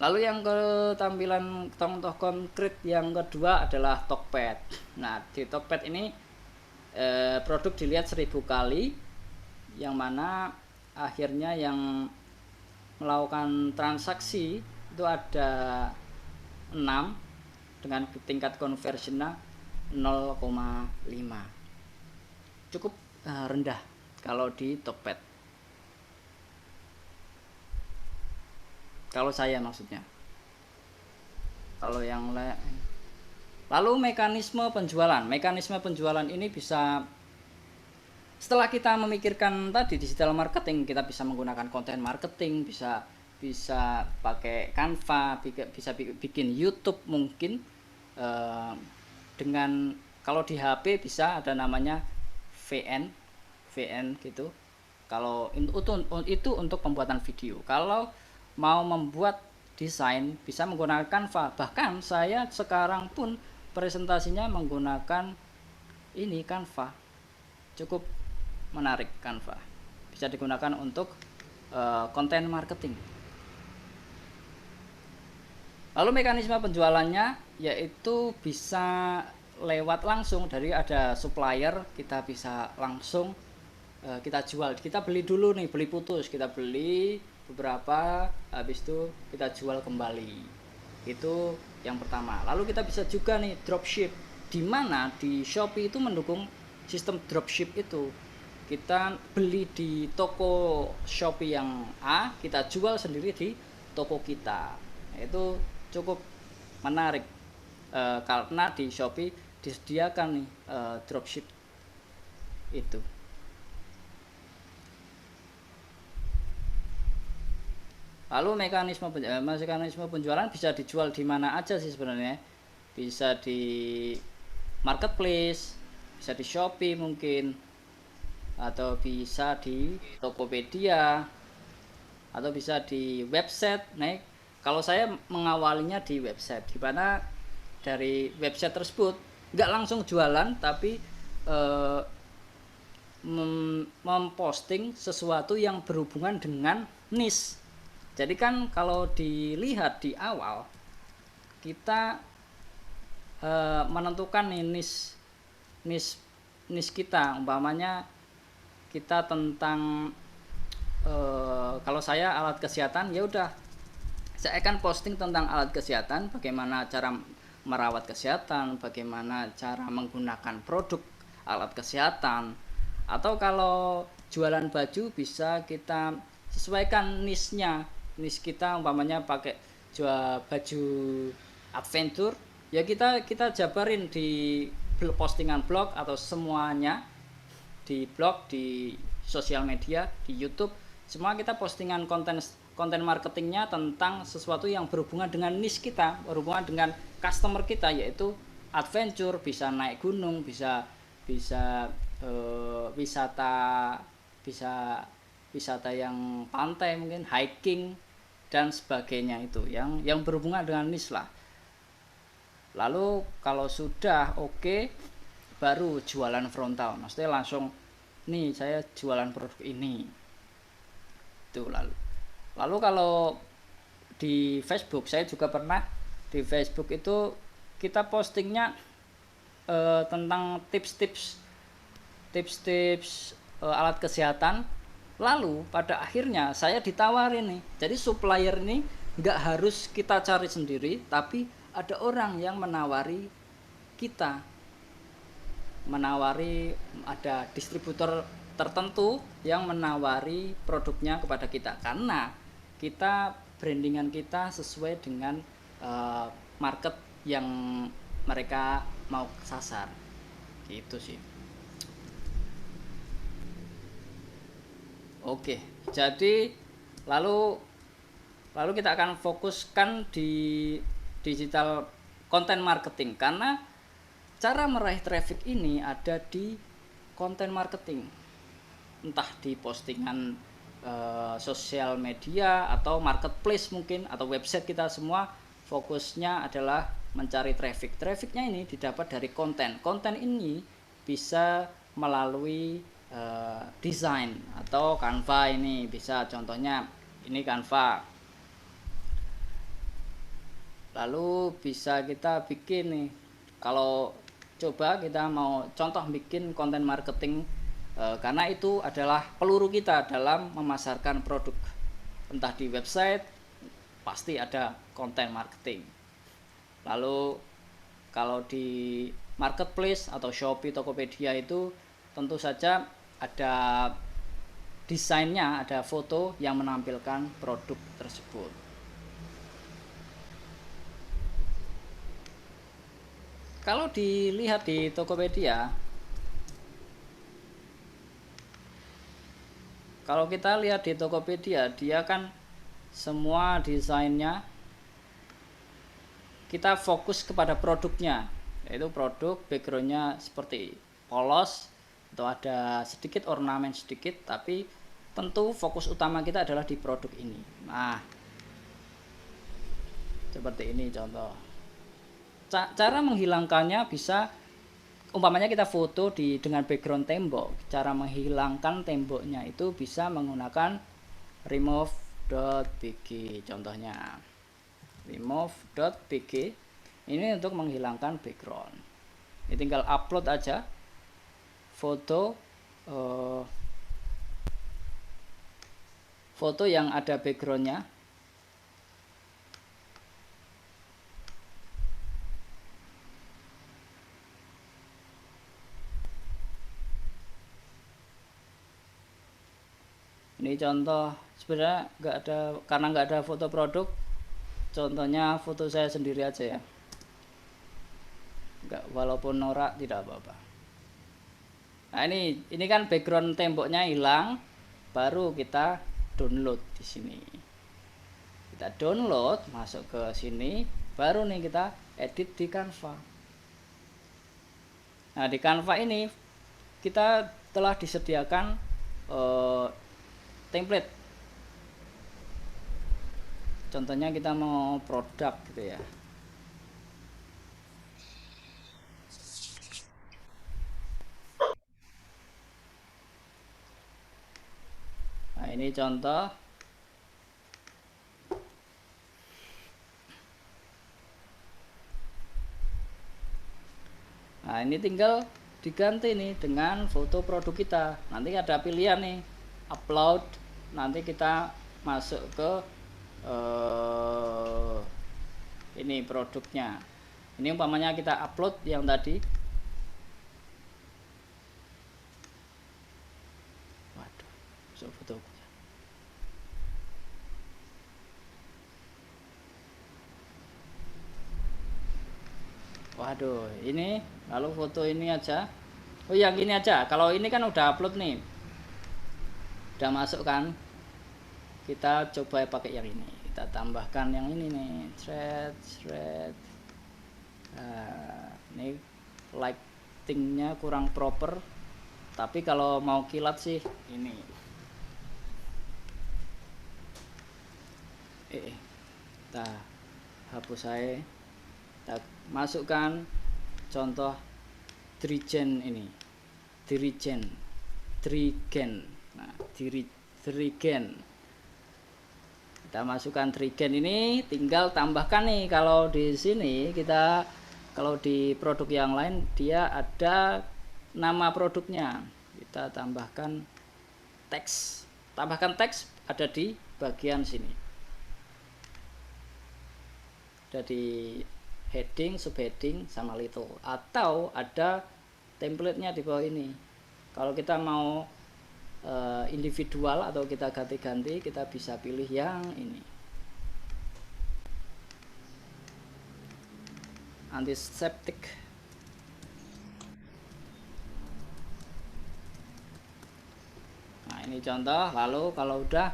Lalu yang ke tampilan contoh konkret yang kedua adalah Tokped. Nah, di Tokped ini produk dilihat 1000 kali, yang mana akhirnya yang melakukan transaksi itu ada 6 dengan tingkat conversionnya 0,5. Cukup rendah kalau di Tokped. Kalau saya maksudnya. Kalau yang lain. Lalu mekanisme penjualan. Mekanisme penjualan ini bisa, setelah kita memikirkan tadi digital marketing, kita bisa menggunakan konten marketing, bisa pakai Canva, bisa bikin YouTube mungkin, dengan kalau di HP bisa ada namanya VN gitu. Kalau itu untuk pembuatan video. Kalau mau membuat desain bisa menggunakan Canva. Bahkan saya sekarang pun presentasinya menggunakan ini Canva. Cukup menarik Canva. Bisa digunakan untuk konten marketing. Lalu mekanisme penjualannya yaitu bisa lewat langsung dari ada supplier, kita bisa langsung kita jual. Kita beli dulu nih, beli putus, kita beli beberapa, habis itu kita jual kembali. Itu yang pertama. Lalu kita bisa juga nih dropship, di mana di Shopee itu mendukung sistem dropship itu. Kita beli di toko Shopee yang A, kita jual sendiri di toko kita. Itu cukup menarik karena di Shopee disediakan nih dropship itu. Lalu mekanisme penjualan bisa dijual di mana aja sih sebenarnya. Bisa di marketplace, bisa di Shopee mungkin, atau bisa di Tokopedia, atau bisa di website. Nah, kalau saya mengawalinya di website, di mana dari website tersebut nggak langsung jualan, tapi memposting sesuatu yang berhubungan dengan niche. Jadi kan kalau dilihat di awal kita menentukan nih niche kita, umpamanya kita tentang kalau saya alat kesehatan, ya udah saya akan posting tentang alat kesehatan, bagaimana cara merawat kesehatan, bagaimana cara menggunakan produk alat kesehatan. Atau kalau jualan baju bisa kita sesuaikan niche-nya. Niche kita umpamanya pakai jual baju adventure, ya kita jabarin di postingan blog atau semuanya di blog, di sosial media, di YouTube, semua kita postingan konten marketingnya tentang sesuatu yang berhubungan dengan niche kita, berhubungan dengan customer kita, yaitu adventure, bisa naik gunung, bisa wisata yang pantai mungkin, hiking dan sebagainya, itu yang berhubungan dengan niche lah. Lalu kalau sudah oke, baru jualan frontal, maksudnya langsung nih saya jualan produk ini itu. Lalu kalau di Facebook, saya juga pernah di Facebook itu kita postingnya tentang tips-tips alat kesehatan. Lalu pada akhirnya saya ditawarin nih, jadi supplier ini nggak harus kita cari sendiri, tapi ada orang yang menawari kita, ada distributor tertentu yang menawari produknya kepada kita, karena kita brandingan kita sesuai dengan market yang mereka mau sasar, gitu sih. Oke, jadi lalu kita akan fokuskan di digital content marketing, karena cara meraih traffic ini ada di content marketing, entah di postingan sosial media atau marketplace mungkin atau website kita semua fokusnya adalah mencari traffic. Trafficnya ini didapat dari konten. Konten ini bisa melalui desain atau Canva ini bisa, contohnya ini Canva. Lalu bisa kita bikin nih, kalau coba kita mau contoh bikin konten marketing, karena itu adalah peluru kita dalam memasarkan produk. Entah di website pasti ada konten marketing. Lalu kalau di marketplace atau Shopee, Tokopedia itu tentu saja ada desainnya, ada foto yang menampilkan produk tersebut. Kalau dilihat di Tokopedia, kalau kita lihat di Tokopedia, dia kan semua desainnya kita fokus kepada produknya, yaitu produk backgroundnya seperti polos atau ada sedikit ornamen sedikit, tapi tentu fokus utama kita adalah di produk ini. Nah, seperti ini contoh. Cara menghilangkannya bisa, umpamanya kita foto dengan background tembok, cara menghilangkan temboknya itu bisa menggunakan remove.bg contohnya. Remove.bg ini untuk menghilangkan background. Ini tinggal upload aja foto foto yang ada backgroundnya. Ini contoh, sebenarnya nggak ada, karena nggak ada foto produk, contohnya foto saya sendiri aja ya, nggak, walaupun norak tidak apa-apa. Nah ini kan background temboknya hilang, baru kita download di sini. Kita download, masuk ke sini, baru nih kita edit di Canva. Nah di Canva ini kita telah disediakan template. Contohnya kita mau produk gitu ya. Nah ini contoh. Nah ini tinggal diganti nih dengan foto produk kita. Nanti ada pilihan nih, upload, nanti kita masuk ke ini produknya. Ini umpamanya kita upload yang tadi. Waduh, masuk foto. Waduh, ini lalu foto ini aja. Oh yang ini aja. Kalau ini kan udah upload nih, udah masuk kan. Kita coba pakai yang ini. Kita tambahkan yang ini nih, thread. Nah, ini lightingnya kurang proper. Tapi kalau mau kilat sih ini. Kita hapus saya. Kita masukkan contoh Trigen ini, Trigen. Nah, Trigen. Kita masukkan Trigen ini, tinggal tambahkan nih. Kalau di sini kita, kalau di produk yang lain dia ada nama produknya. Kita tambahkan teks. Tambahkan teks ada di bagian sini. Ada di heading, subheading, sama little, atau ada templatenya di bawah ini. Kalau kita mau individual atau kita ganti-ganti, kita bisa pilih yang ini, antiseptik. Nah ini contoh. Lalu kalau udah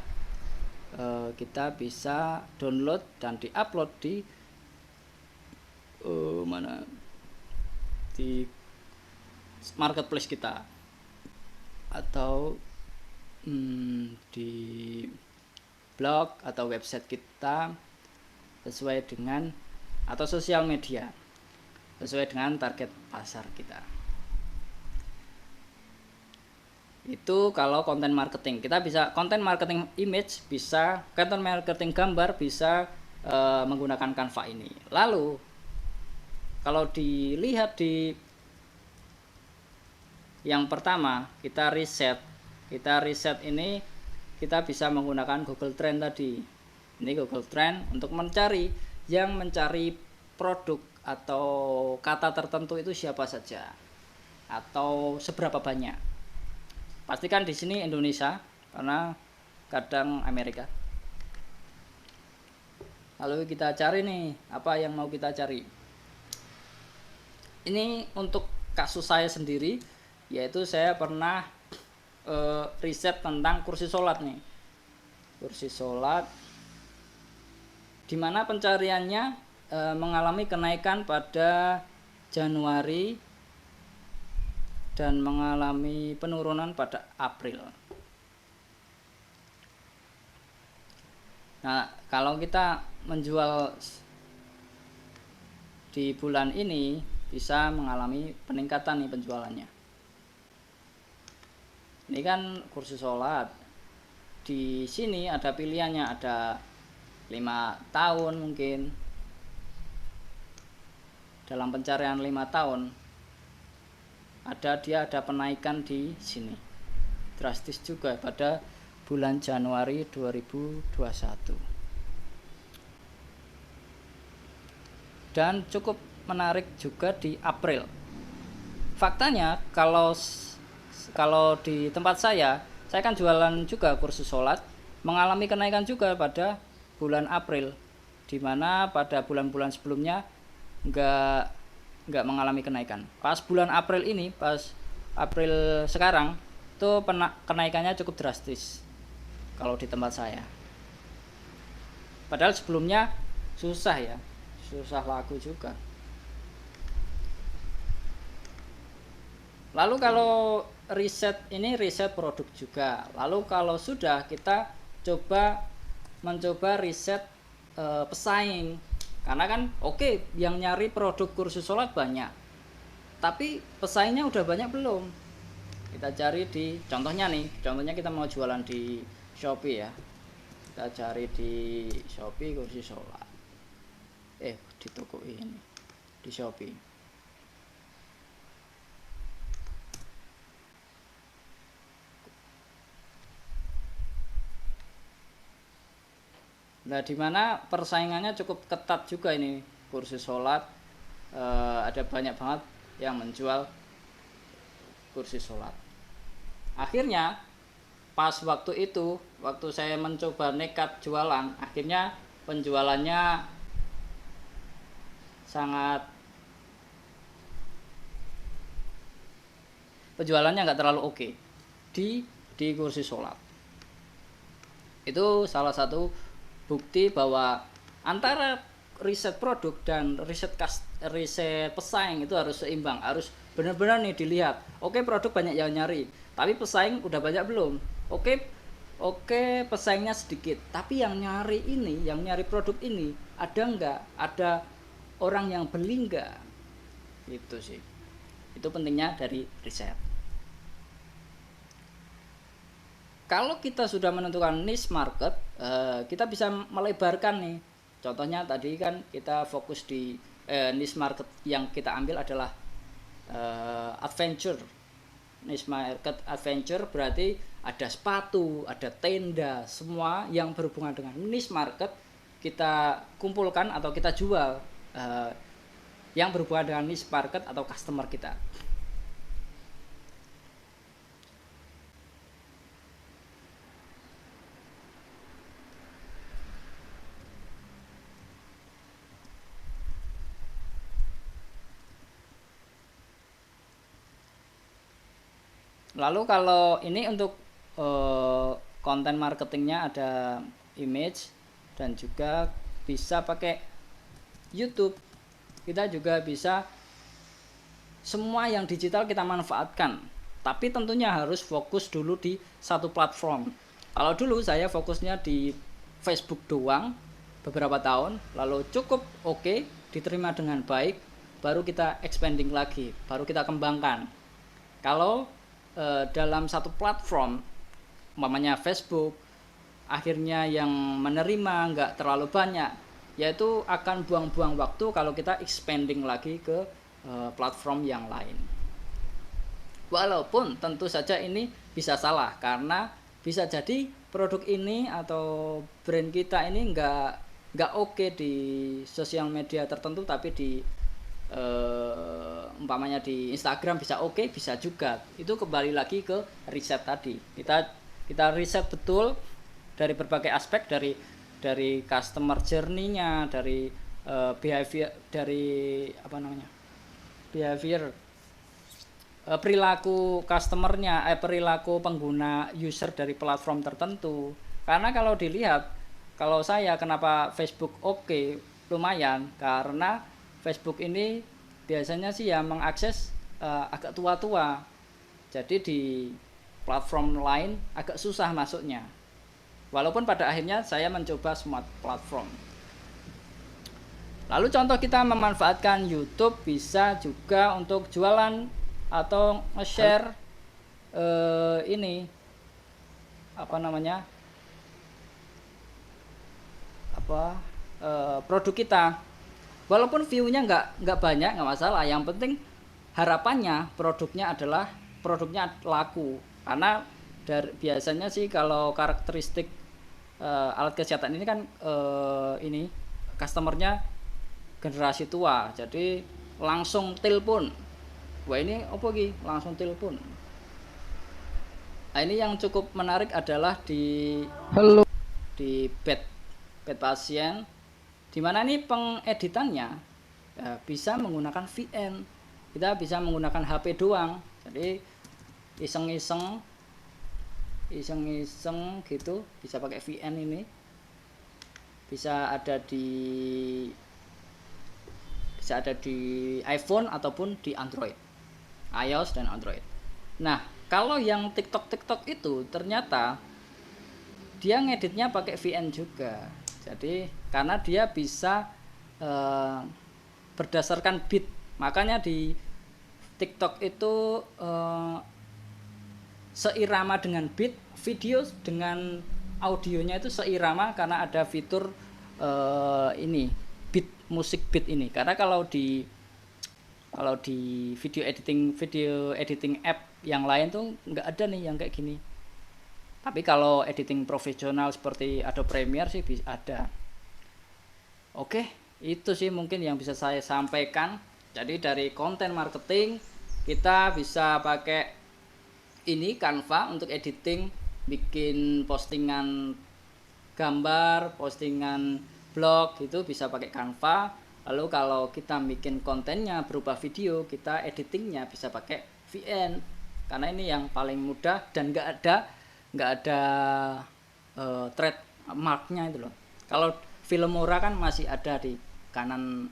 kita bisa download dan diupload di mana, di marketplace kita, atau di blog atau website kita sesuai dengan atau sosial media sesuai dengan target pasar kita. Itu kalau konten marketing. Kita bisa konten marketing image, bisa konten marketing gambar, bisa menggunakan Canva ini. Lalu kalau dilihat di yang pertama, kita riset ini kita bisa menggunakan Google Trend tadi. Ini Google Trend untuk mencari produk atau kata tertentu itu siapa saja atau seberapa banyak. Pastikan di sini Indonesia karena kadang Amerika. Lalu kita cari nih, apa yang mau kita cari. Ini untuk kasus saya sendiri, yaitu saya pernah riset tentang kursi sholat nih. Kursi sholat, dimana pencariannya mengalami kenaikan pada Januari dan mengalami penurunan pada April. Nah, kalau kita menjual di bulan ini bisa mengalami peningkatan nih penjualannya. Ini kan kursi sholat. Di sini ada pilihannya, ada 5 tahun mungkin. Dalam pencarian 5 tahun dia ada penaikan di sini. Drastis juga pada bulan Januari 2021. Dan cukup menarik juga di April. Faktanya kalau di tempat saya kan jualan juga kursus sholat, mengalami kenaikan juga pada bulan April, di mana pada bulan-bulan sebelumnya nggak mengalami kenaikan. Pas bulan April ini, pas April sekarang, itu kenaikannya cukup drastis kalau di tempat saya. Padahal sebelumnya susah laku juga. Lalu kalau riset produk juga. Lalu kalau sudah, kita mencoba riset pesaing. Karena kan yang nyari produk kursus sholat banyak, tapi pesaingnya udah banyak belum? Kita cari contohnya kita mau jualan di Shopee ya. Kita cari di Shopee kursi sholat. Di toko ini, di Shopee. Nah, di mana persaingannya cukup ketat juga ini kursi sholat, ada banyak banget yang menjual kursi sholat. Akhirnya pas waktu saya mencoba nekat jualan, akhirnya penjualannya nggak terlalu oke di kursi sholat. Itu salah satu bukti bahwa antara riset produk dan riset pesaing itu harus seimbang, harus benar-benar nih dilihat. Produk banyak yang nyari, tapi pesaing udah banyak belum? Pesaingnya sedikit, tapi yang nyari produk ini ada nggak? Ada orang yang beli nggak? Itu sih. Itu pentingnya dari riset. Kalau kita sudah menentukan niche market, kita bisa melebarkan nih. Contohnya tadi kan kita fokus di niche market yang kita ambil adalah adventure. Niche market adventure berarti ada sepatu, ada tenda, semua yang berhubungan dengan niche market kita kumpulkan atau kita jual yang berhubungan dengan niche market atau customer kita. Lalu kalau ini untuk konten marketingnya ada image dan juga bisa pakai YouTube. Kita juga bisa semua yang digital kita manfaatkan. Tapi tentunya harus fokus dulu di satu platform. Kalau dulu saya fokusnya di Facebook doang beberapa tahun, lalu cukup oke, diterima dengan baik, baru kita expanding lagi, baru kita kembangkan. Kalau dalam satu platform, umpamanya Facebook, akhirnya yang menerima nggak terlalu banyak, yaitu akan buang-buang waktu kalau kita expanding lagi ke platform yang lain. Walaupun tentu saja ini bisa salah, karena bisa jadi produk ini atau brand kita ini nggak oke di sosial media tertentu, tapi di umpamanya di Instagram bisa oke, bisa juga. Itu kembali lagi ke riset tadi. Kita riset betul dari berbagai aspek, dari customer journey-nya, dari behavior, dari behavior, perilaku customernya, perilaku pengguna user dari platform tertentu. Karena kalau dilihat, kalau saya kenapa Facebook oke, lumayan, karena Facebook ini biasanya sih ya mengakses agak tua-tua. Jadi di platform lain agak susah masuknya. Walaupun pada akhirnya saya mencoba semua platform. Lalu contoh kita memanfaatkan YouTube bisa juga untuk jualan atau nge-share produk kita. Walaupun view-nya nggak banyak, nggak masalah. Yang penting harapannya produknya laku. Karena biasanya sih kalau karakteristik alat kesehatan ini kan customernya generasi tua, jadi langsung telepon. Wah, ini apa ki? Langsung telepon. Nah, ini yang cukup menarik adalah di bed pasien, di mana ini pengeditannya bisa menggunakan VN. Kita bisa menggunakan HP doang. Jadi iseng-iseng gitu bisa pakai VN ini. Bisa ada di iPhone ataupun di Android, iOS dan Android. Nah, kalau yang TikTok itu ternyata dia ngeditnya pakai VN juga. Jadi karena dia bisa berdasarkan bit, makanya di TikTok itu seirama dengan bit, video dengan audionya itu seirama karena ada fitur bit, musik bit ini. Karena kalau di video editing app yang lain tuh nggak ada nih yang kayak gini. Tapi kalau editing profesional seperti Adobe Premiere sih bisa ada. Oke, itu sih mungkin yang bisa saya sampaikan. Jadi dari konten marketing kita bisa pakai ini Canva untuk editing, bikin postingan gambar, postingan blog itu bisa pakai Canva. Lalu kalau kita bikin kontennya berupa video, kita editingnya bisa pakai VN. Karena ini yang paling mudah dan nggak ada trademarknya itu loh. Kalau Filmora kan masih ada di kanan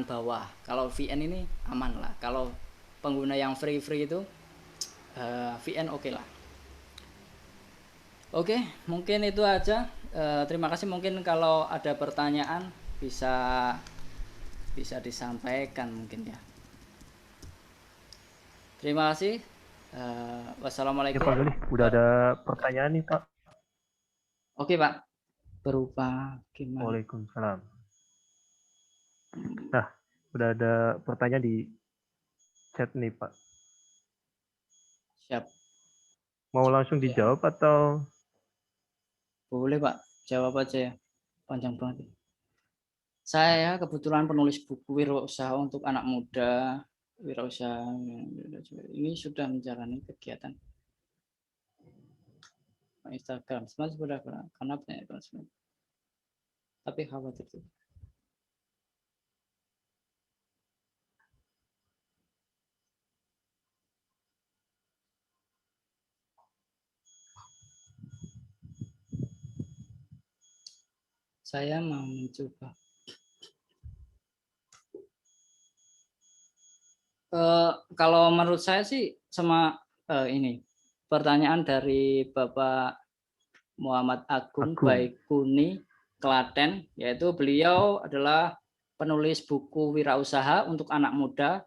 bawah. Kalau VN ini aman lah. Kalau pengguna yang free itu VN oke lah. Oke, mungkin itu aja. Terima kasih. Mungkin kalau ada pertanyaan bisa disampaikan mungkin ya. Terima kasih. Wassalamualaikum. Ya, Pak Galih, udah ada pertanyaan nih Pak. Oke Pak, berupa gimana? Waalaikumsalam. Nah, udah ada pertanyaan di chat nih Pak. Siap. Mau langsung dijawab atau? Boleh Pak, jawab aja ya. Panjang banget. Saya kebetulan penulis buku wirausaha untuk anak muda. Wirausaha ini sudah menjalani kegiatan Instagram. Sebenarnya sudah karena banyak konsumen. Tapi khawatir tuh. Saya mau mencoba. Kalau menurut saya sih sama Ini pertanyaan dari Bapak Muhammad Agung Agung. Baikuni, Klaten, yaitu beliau adalah penulis buku wirausaha untuk anak muda.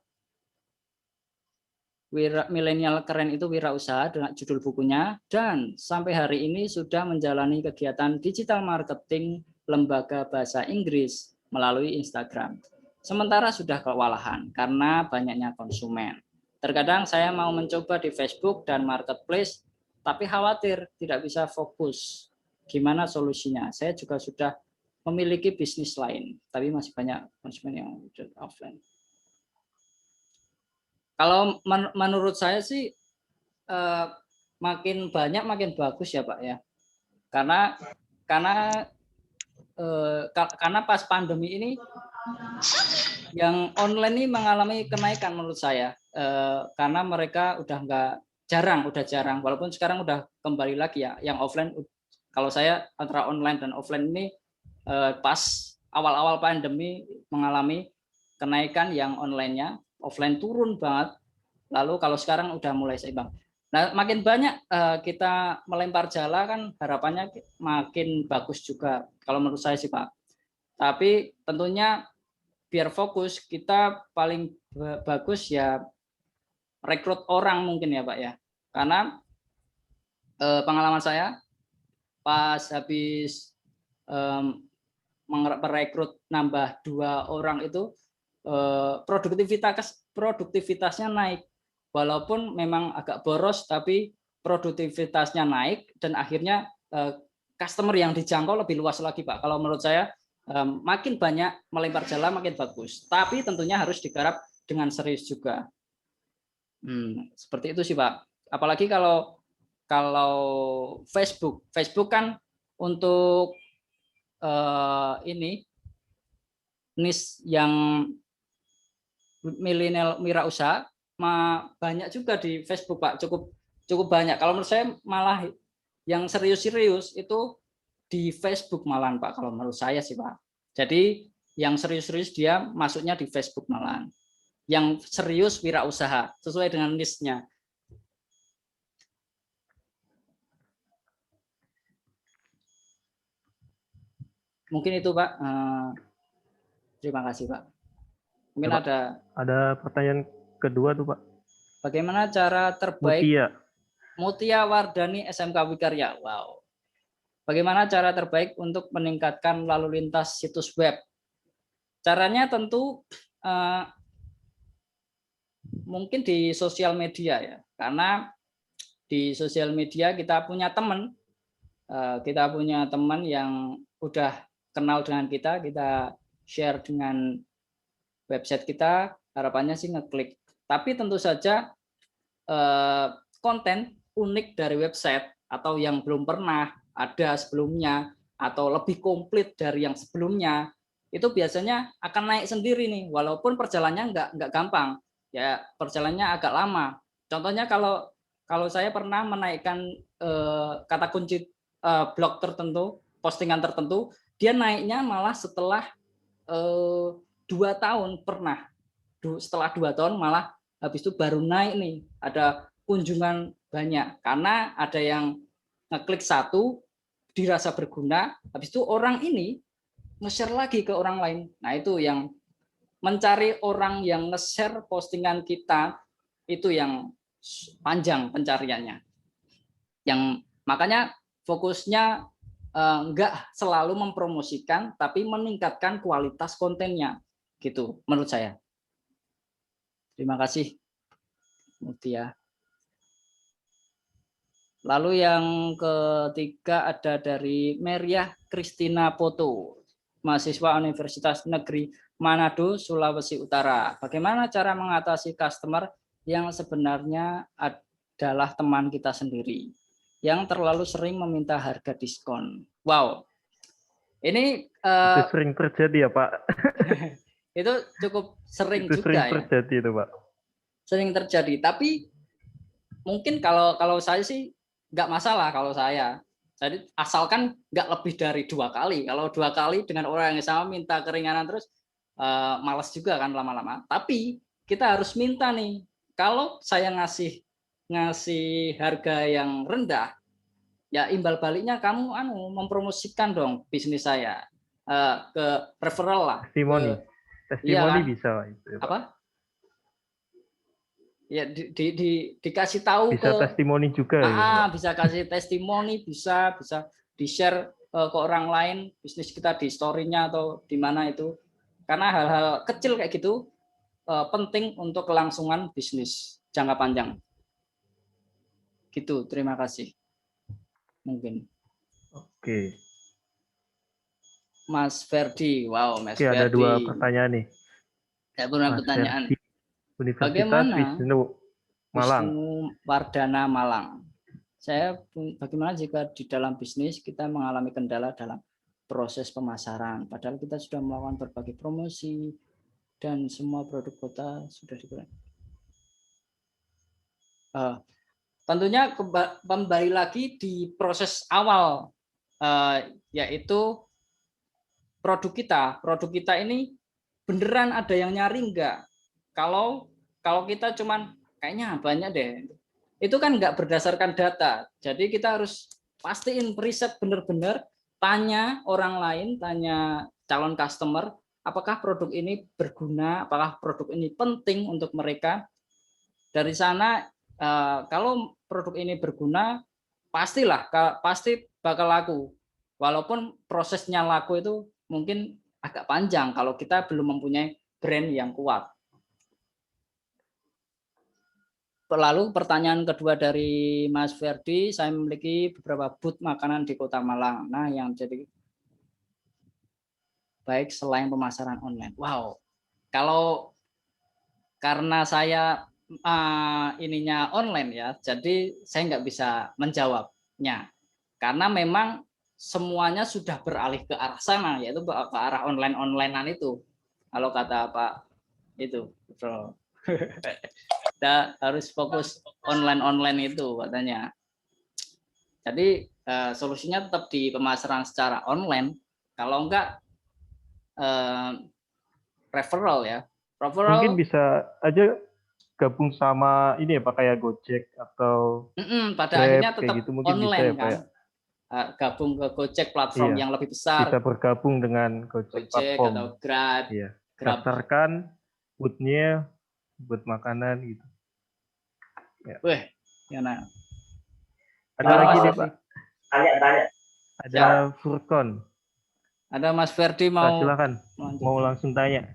Milenial keren itu wirausaha dengan judul bukunya, dan sampai hari ini sudah menjalani kegiatan digital marketing lembaga bahasa Inggris melalui Instagram. Sementara sudah kewalahan karena banyaknya konsumen. Terkadang saya mau mencoba di Facebook dan Marketplace, tapi khawatir tidak bisa fokus. Gimana solusinya? Saya juga sudah memiliki bisnis lain, tapi masih banyak konsumen yang offline. Kalau menurut saya sih makin banyak makin bagus ya Pak ya. Karena pas pandemi ini yang online ini mengalami kenaikan menurut saya. Karena mereka udah jarang walaupun sekarang udah kembali lagi ya yang offline. Kalau saya antara online dan offline ini pas awal-awal pandemi mengalami kenaikan yang online-nya, offline turun banget. Lalu kalau sekarang udah mulai seimbang. Nah, makin banyak kita melempar jala kan harapannya makin bagus juga. Kalau menurut saya sih Pak. Tapi tentunya biar fokus kita paling bagus ya rekrut orang mungkin ya Pak ya. Karena pengalaman saya pas habis merekrut nambah 2 orang itu produktivitasnya naik, walaupun memang agak boros tapi produktivitasnya naik dan akhirnya customer yang dijangkau lebih luas lagi Pak. Kalau menurut saya makin banyak melempar jala makin bagus, tapi tentunya harus digarap dengan serius juga. Seperti itu sih Pak. Apalagi kalau Facebook kan untuk ini niche yang milenial wirausaha banyak juga di Facebook Pak, cukup banyak. Kalau menurut saya malah yang serius-serius itu di Facebook malahan Pak, kalau menurut saya sih Pak. Jadi yang serius-serius dia masuknya di Facebook malahan. Yang serius wirausaha sesuai dengan niche-nya. Mungkin itu Pak. Terima kasih Pak. Mungkin ya, ada pertanyaan kedua tuh Pak. Bagaimana cara terbaik? Mutia Wardani SMK Wikarya. Wow. Bagaimana cara terbaik untuk meningkatkan lalu lintas situs web? Caranya tentu mungkin di sosial media ya. Karena di sosial media kita punya teman yang udah kenal dengan kita share dengan website kita, harapannya sih ngeklik. Tapi tentu saja konten unik dari website atau yang belum pernah ada sebelumnya atau lebih komplit dari yang sebelumnya itu biasanya akan naik sendiri nih, walaupun perjalanannya nggak gampang ya, perjalanannya agak lama. Contohnya kalau saya pernah menaikkan kata kunci blog tertentu, postingan tertentu, dia naiknya malah setelah 2 tahun pernah. Setelah 2 tahun malah habis itu baru naik nih, ada kunjungan banyak karena ada yang ngeklik satu dirasa berguna, habis itu orang ini nge-share lagi ke orang lain. Nah, itu yang mencari orang yang nge-share postingan kita itu yang panjang pencariannya. Yang makanya fokusnya enggak selalu mempromosikan tapi meningkatkan kualitas kontennya gitu menurut saya. Terima kasih Mutia. Lalu yang ketiga ada dari Meriah Kristina Poto, mahasiswa Universitas Negeri Manado, Sulawesi Utara. Bagaimana cara mengatasi customer yang sebenarnya adalah teman kita sendiri, yang terlalu sering meminta harga diskon? Wow, ini itu sering terjadi ya Pak. Itu cukup sering itu juga sering terjadi itu Pak. Sering terjadi, tapi mungkin kalau saya sih nggak masalah kalau saya. Jadi asalkan nggak lebih dari 2 kali. Kalau 2 kali dengan orang yang sama minta keringanan terus, malas juga kan lama-lama. Tapi kita harus minta nih. Kalau saya ngasih ngasih harga yang rendah, ya imbal baliknya kamu mempromosikan dong bisnis saya ke referral lah. Testimoni. Iya Testimoni kan? bisa itu ya, Pak. Apa? Ya dikasih tahu Bisa testimoni juga gitu, Pak. bisa kasih testimoni, bisa di-share ke orang lain bisnis kita di story-nya atau di mana itu. Karena hal-hal kecil kayak gitu penting untuk kelangsungan bisnis jangka panjang. Gitu, terima kasih. Mungkin. Oke. Mas Ferdi, wow, Mas Oke, Ferdi. ada 2 pertanyaan nih. Saya punya Mas pertanyaan. Ferdi, Universitas Bagaimana Wisnu Malang. Wisnu Wardana Malang. Bagaimana jika di dalam bisnis kita mengalami kendala dalam proses pemasaran, padahal kita sudah melakukan berbagai promosi dan semua produk kota sudah digunakan. Tentunya kembali lagi di proses awal, yaitu produk kita ini beneran ada yang nyari enggak? Kalau kita cuman kayaknya banyak deh, itu kan nggak berdasarkan data. Jadi kita harus pastiin riset bener-bener, tanya orang lain, tanya calon customer, apakah produk ini berguna, apakah produk ini penting untuk mereka. Dari sana kalau produk ini berguna, pasti bakal laku. Walaupun prosesnya laku itu mungkin agak panjang kalau kita belum mempunyai brand yang kuat. Lalu pertanyaan kedua dari Mas Ferdi, saya memiliki beberapa booth makanan di Kota Malang. Nah, yang jadi baik selain pemasaran online. Wow, kalau karena saya ininya online ya, jadi saya nggak bisa menjawabnya. Karena memang semuanya sudah beralih ke arah sana, yaitu ke arah online-onlinean itu. Kalau kata Pak itu, betul. Kita harus fokus online itu katanya. Jadi solusinya tetap di pemasaran secara online. Kalau enggak referral ya. Referral. Mungkin bisa aja gabung sama ini ya Pak, kayak Gojek atau pada Grab, akhirnya tetap kayak gitu mungkin online bisa ya, Pak, kan. ya? Gabung ke Gojek platform yang lebih besar. Bisa bergabung dengan Gojek platform atau Grab. Iya. Daftarkan booth-nya buat makanan gitu. Ya. Weh, ya nah. Ada lagi nih Pak. Tanya. Ada Furkon. Ada Mas Ferdi mau. Silakan. Mau langsung tanya.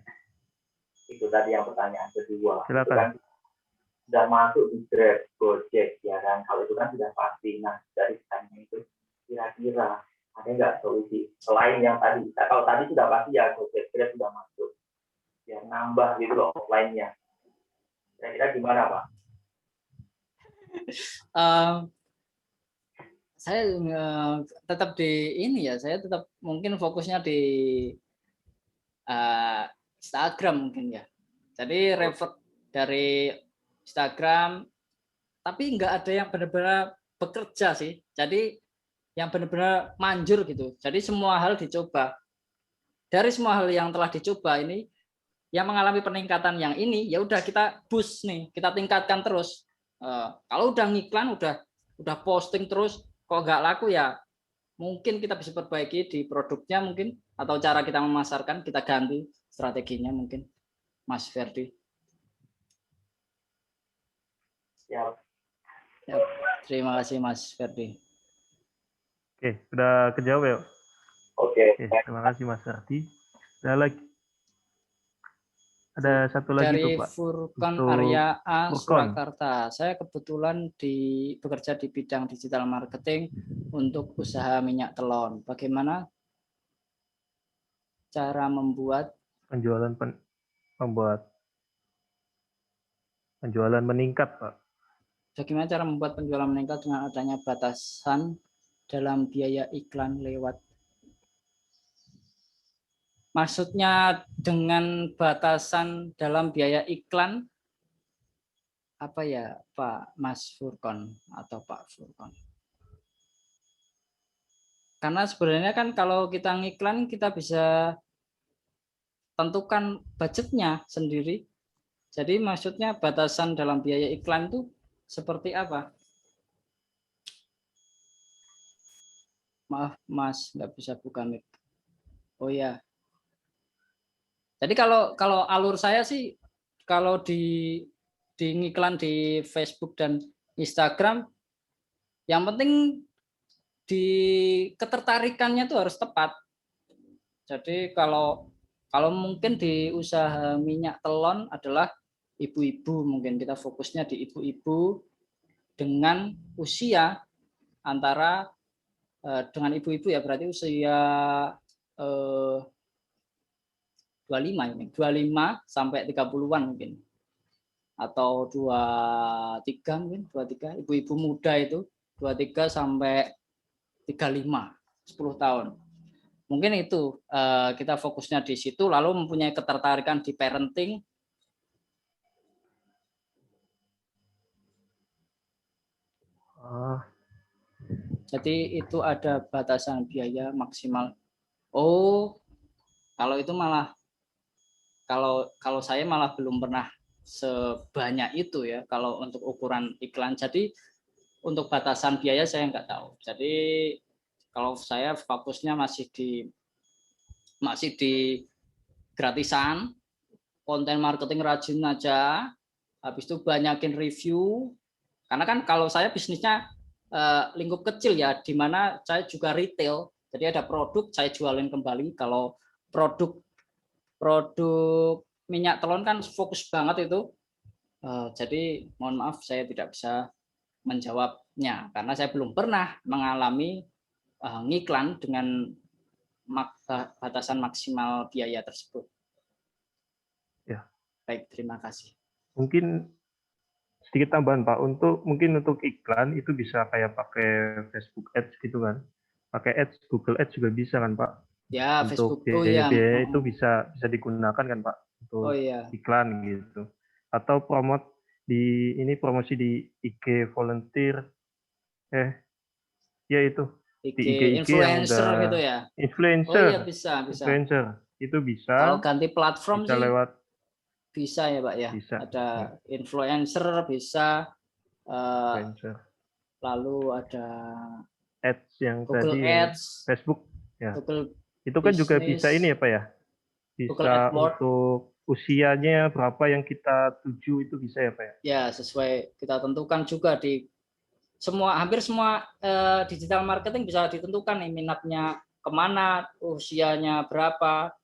Itu tadi yang pertanyaan kedua. Silakan. Kan sudah masuk di Grab, Gojek ya kan. Kalau itu kan sudah pasti. Nah dari pertanyaan itu kira-kira ada nggak solusi selain yang tadi? Nah, kalau tadi sudah pasti ya Gojek, Grab sudah masuk. Ya nambah gitu loh offline-nya. Kira-kira gimana Pak? Saya tetap di ini ya, saya tetap mungkin fokusnya di Instagram mungkin ya. Jadi refer dari Instagram, tapi nggak ada yang benar-benar bekerja sih. Jadi yang benar-benar manjur gitu. Jadi semua hal dicoba. Dari semua hal yang telah dicoba ini, yang mengalami peningkatan yang ini, ya udah kita boost nih, kita tingkatkan terus. Kalau udah ngiklan, udah posting terus, kok nggak laku ya mungkin kita bisa perbaiki di produknya mungkin, atau cara kita memasarkan kita ganti strateginya mungkin, Mas Ferdi. Ya. Terima kasih Mas Ferdi. Oke, sudah kejawab ya. Oke. Terima kasih Mas Ferdi. Ada satu lagi dari tuh Pak. Furkon Arya A Surakarta. Saya kebetulan bekerja di bidang digital marketing untuk usaha minyak telon. Bagaimana cara membuat penjualan meningkat, Pak? Bagaimana cara membuat penjualan meningkat dengan adanya batasan dalam biaya iklan lewat? Maksudnya dengan batasan dalam biaya iklan apa ya Pak Mas Furkon atau Pak Furkon? Karena sebenarnya kan kalau kita ngiklan kita bisa tentukan budgetnya sendiri. Jadi maksudnya batasan dalam biaya iklan itu seperti apa? Maaf, Mas, nggak bisa buka mic. Oh ya. Jadi kalau alur saya sih, kalau di iklan di Facebook dan Instagram, yang penting di ketertarikannya tuh harus tepat. Jadi kalau mungkin di usaha minyak telon adalah ibu-ibu, mungkin kita fokusnya di ibu-ibu dengan usia antara dengan ibu-ibu ya berarti usia 25 ini, 25 sampai 30-an mungkin. Atau 23 mungkin, 23 ibu-ibu muda itu 23 sampai 35, 10 tahun. Mungkin itu kita fokusnya di situ, lalu mempunyai ketertarikan di parenting. Jadi itu ada batasan biaya maksimal. Oh, kalau itu malah kalau saya malah belum pernah sebanyak itu ya kalau untuk ukuran iklan. Jadi untuk batasan biaya saya nggak tahu. Jadi kalau saya fokusnya masih di gratisan, konten marketing rajin aja, habis itu banyakin review. Karena kan kalau saya bisnisnya lingkup kecil ya, di mana saya juga retail. Jadi ada produk saya jualin kembali. Kalau produk minyak telon kan fokus banget itu. Jadi mohon maaf saya tidak bisa menjawabnya karena saya belum pernah mengalami ngiklan dengan batasan maksimal biaya tersebut. Ya. Baik, terima kasih. Mungkin sedikit tambahan Pak, mungkin untuk iklan itu bisa kayak pakai Facebook Ads gitu kan. Pakai Ads, Google Ads juga bisa kan Pak. Ya, Untuk Facebook. biaya itu bisa digunakan kan Pak untuk iklan gitu. Atau promosi di IG volunteer. Ya itu. Di IG yang influencer udah gitu ya. influencer. Oh iya bisa. Influencer itu bisa. Kalau ganti platform bisa sih lewat bisa ya Pak ya. Bisa. Ada influencer bisa. Influencer. Lalu ada Ads yang Google tadi Ads, Facebook ya. Google itu kan juga bisa ini ya Pak ya. Bisa untuk usianya berapa yang kita tuju itu bisa ya Pak ya. Ya, sesuai kita tentukan juga di hampir semua digital marketing bisa ditentukan nih minatnya kemana, usianya berapa,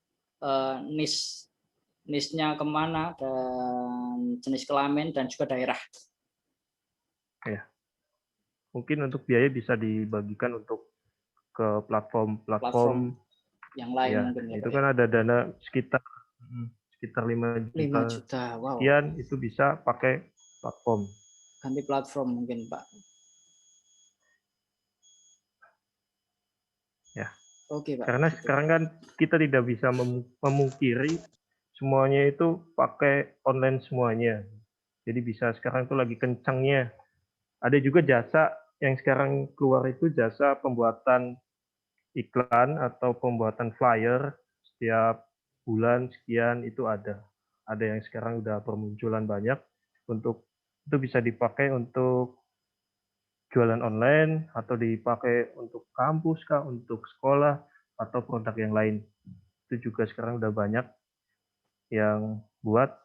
niche-nya kemana, dan jenis kelamin dan juga daerah. Ya. Mungkin untuk biaya bisa dibagikan untuk ke platform yang lain ya, mungkin ya, itu kan ada dana sekitar 5 juta wow. Sekian itu bisa pakai platform. Ganti platform mungkin Pak. Ya. Oke Pak. Karena sekarang kan kita tidak bisa memungkiri semuanya itu pakai online semuanya. Jadi bisa sekarang itu lagi kencangnya. Ada juga jasa yang sekarang keluar itu jasa pembuatan iklan atau pembuatan flyer setiap bulan sekian itu ada. Ada yang sekarang udah bermunculan banyak untuk itu bisa dipakai untuk jualan online atau dipakai untuk kampus kah, untuk sekolah atau produk yang lain. Itu juga sekarang udah banyak yang buat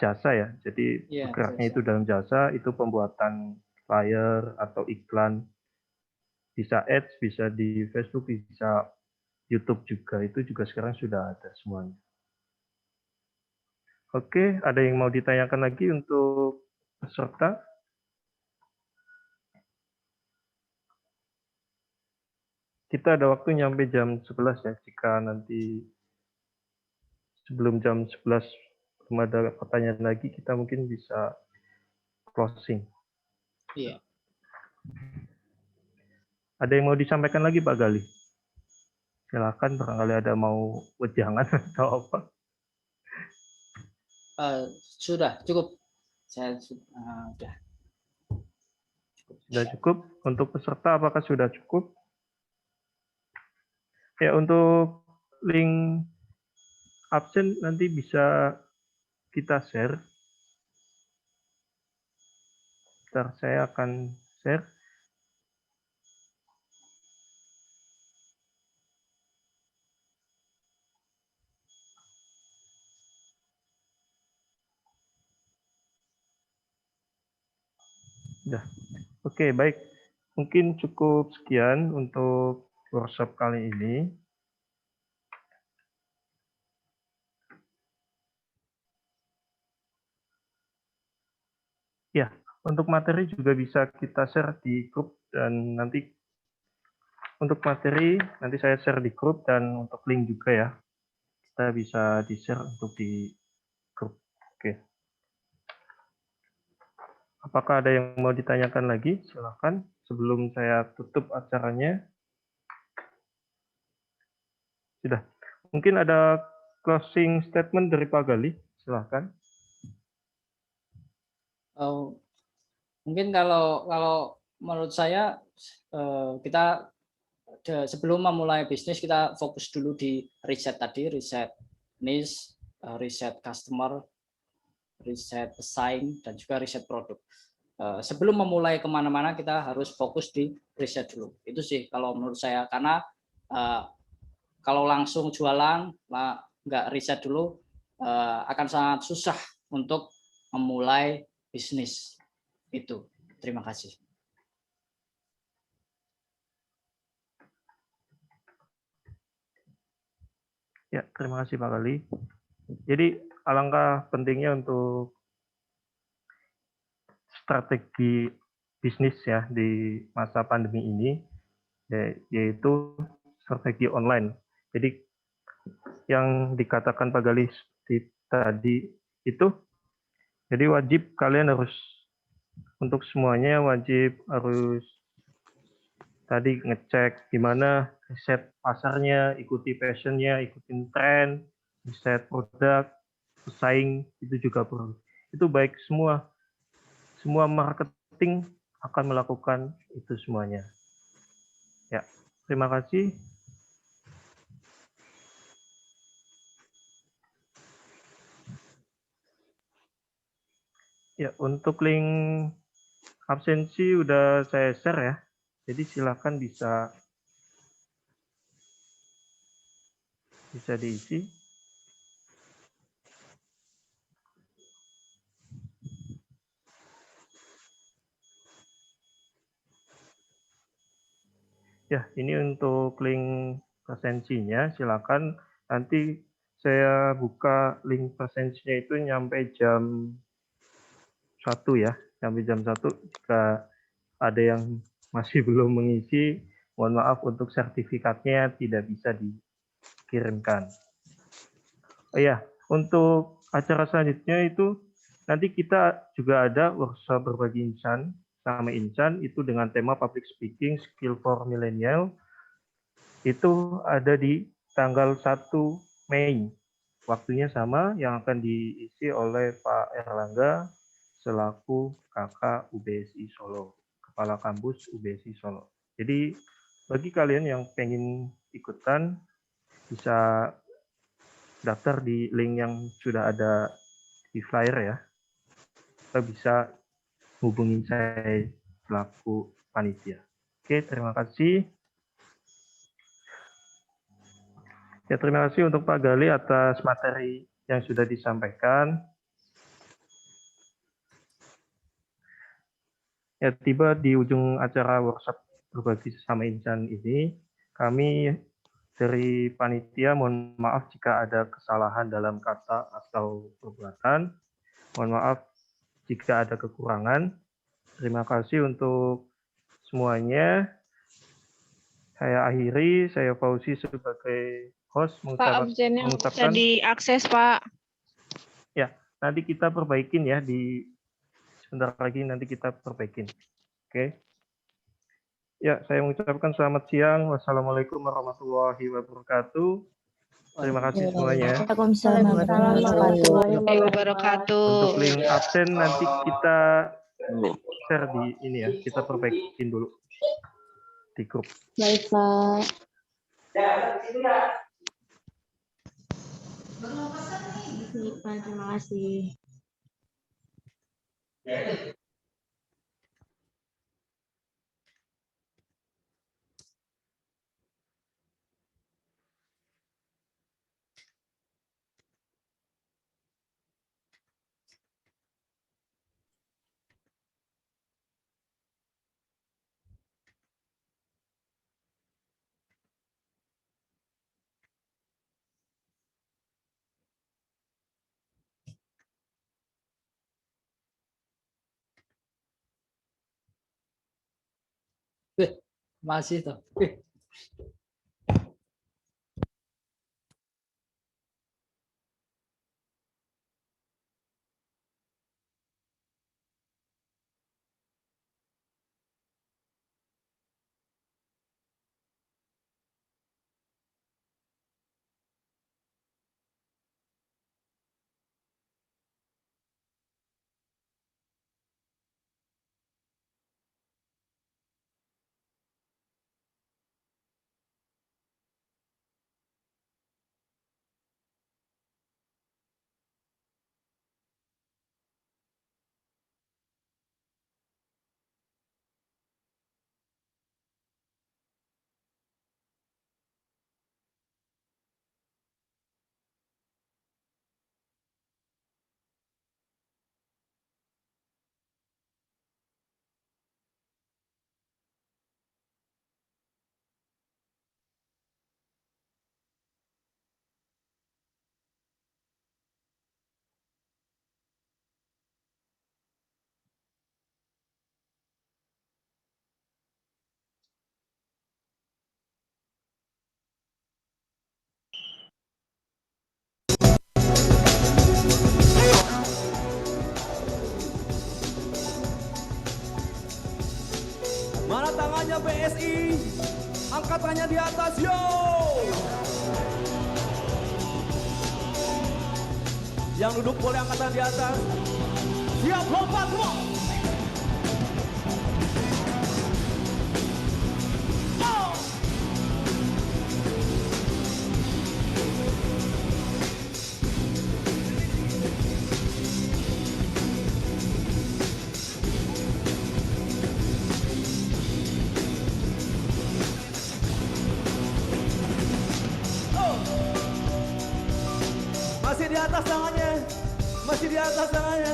jasa ya. Jadi bergeraknya itu dalam jasa, itu pembuatan flyer atau iklan. Bisa ads, bisa di Facebook, bisa YouTube juga. Itu juga sekarang sudah ada semuanya. Oke, ada yang mau ditanyakan lagi untuk peserta? Kita ada waktu nyampe jam 11 ya. Jika nanti sebelum jam 11 belum ada pertanyaan lagi, kita mungkin bisa closing. Iya. Ada yang mau disampaikan lagi Pak Gali? Silakan, barangkali ada mau wejangan atau apa. Sudah cukup. Saya sudah. Sudah cukup. Untuk peserta apakah sudah cukup? Ya, untuk link absen nanti bisa kita share. Sebentar, saya akan share. Sudah. Oke, baik. Mungkin cukup sekian untuk workshop kali ini. Ya, untuk materi juga bisa kita share di grup dan nanti untuk materi nanti saya share di grup dan untuk link juga ya. Kita bisa di-share untuk di grup. Oke. Apakah ada yang mau ditanyakan lagi? Silakan sebelum saya tutup acaranya. Sudah. Mungkin ada closing statement dari Pak Gali. Silakan. Mungkin kalau menurut saya kita sebelum memulai bisnis kita fokus dulu di riset tadi, riset niche, riset customer, riset pesaing, dan juga riset produk. Sebelum memulai kemana-mana kita harus fokus di riset dulu. Itu sih kalau menurut saya, karena kalau langsung jualan nggak riset dulu akan sangat susah untuk memulai bisnis itu. Terima kasih. Ya, terima kasih Pak Gali. Jadi alangkah pentingnya untuk strategi bisnis ya di masa pandemi ini, yaitu strategi online. Jadi yang dikatakan Pak Gali tadi itu, jadi wajib kalian harus untuk semuanya wajib harus tadi ngecek gimana riset pasarnya, ikuti passionnya, ikutin tren, riset produk, pesaing itu juga perlu. Itu baik semua marketing akan melakukan itu semuanya. Ya, terima kasih. Ya, untuk link absensi udah saya share ya. Jadi silakan bisa diisi. Ya, ini untuk link presensinya. Silakan nanti saya buka link presensinya itu nyampe jam 1 ya, sampai jam 1. Jika ada yang masih belum mengisi, mohon maaf untuk sertifikatnya tidak bisa dikirimkan. Oh ya, untuk acara selanjutnya itu nanti kita juga ada workshop berbagi insan sama Insan itu dengan tema public speaking skill for millennial. Itu ada di tanggal 1 Mei. Waktunya sama yang akan diisi oleh Pak Erlangga selaku Kakak UBSI Solo, Kepala Kampus UBSI Solo. Jadi bagi kalian yang pengen ikutan bisa daftar di link yang sudah ada di flyer ya. Kita bisa hubungi saya selaku panitia. Oke, terima kasih. Ya, terima kasih untuk Pak Gali atas materi yang sudah disampaikan. Ya, tiba di ujung acara workshop berbagi sesama insan ini, kami dari panitia mohon maaf jika ada kesalahan dalam kata atau perbuatan. Mohon maaf jika ada kekurangan. Terima kasih untuk semuanya. Saya akhiri, saya Fauzi sebagai host Pak, absennya bisa diakses, Pak. Ya, nanti kita perbaikin ya sebentar lagi nanti kita perbaikin. Oke. Ya, saya mengucapkan selamat siang. Wassalamualaikum warahmatullahi wabarakatuh. Terima kasih semuanya. Waalaikumsalam warahmatullahi Wabarakatuh. Untuk link absen nanti kita share di ini ya, kita perbaikin dulu di grup. Baik, Pak. Baik, Pak. Terima kasih. Masih toh. Mana tangannya BSI? Angkat tangannya di atas, yo! Yang duduk boleh angkat tangan di atas. Siap lompat, semua! Masih di atas tangannya. Masih di atas tangannya.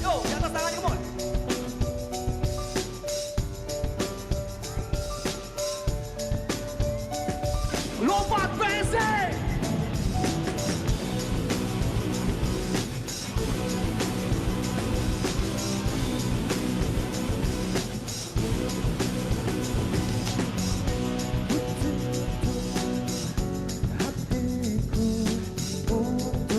Yo, di atas tangannya, come on. Lompat basic. Hatiku untuk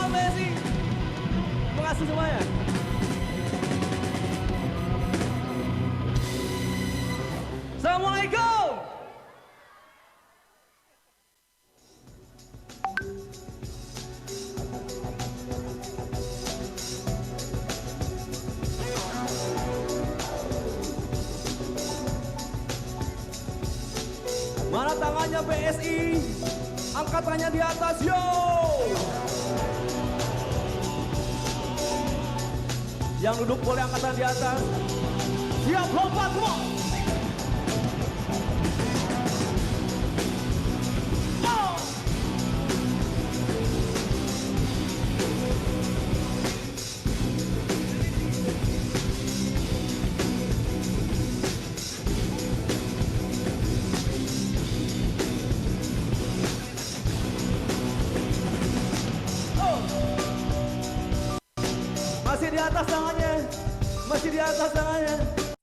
Salam BSI. Terima kasih semuanya. Assalamualaikum. Mana tangannya BSI? Angkat tangannya di atas, yo! Yang duduk boleh angkat tangan di atas. Siap lompat, semua! Masih di atas tangannya. Masih di atas tangannya.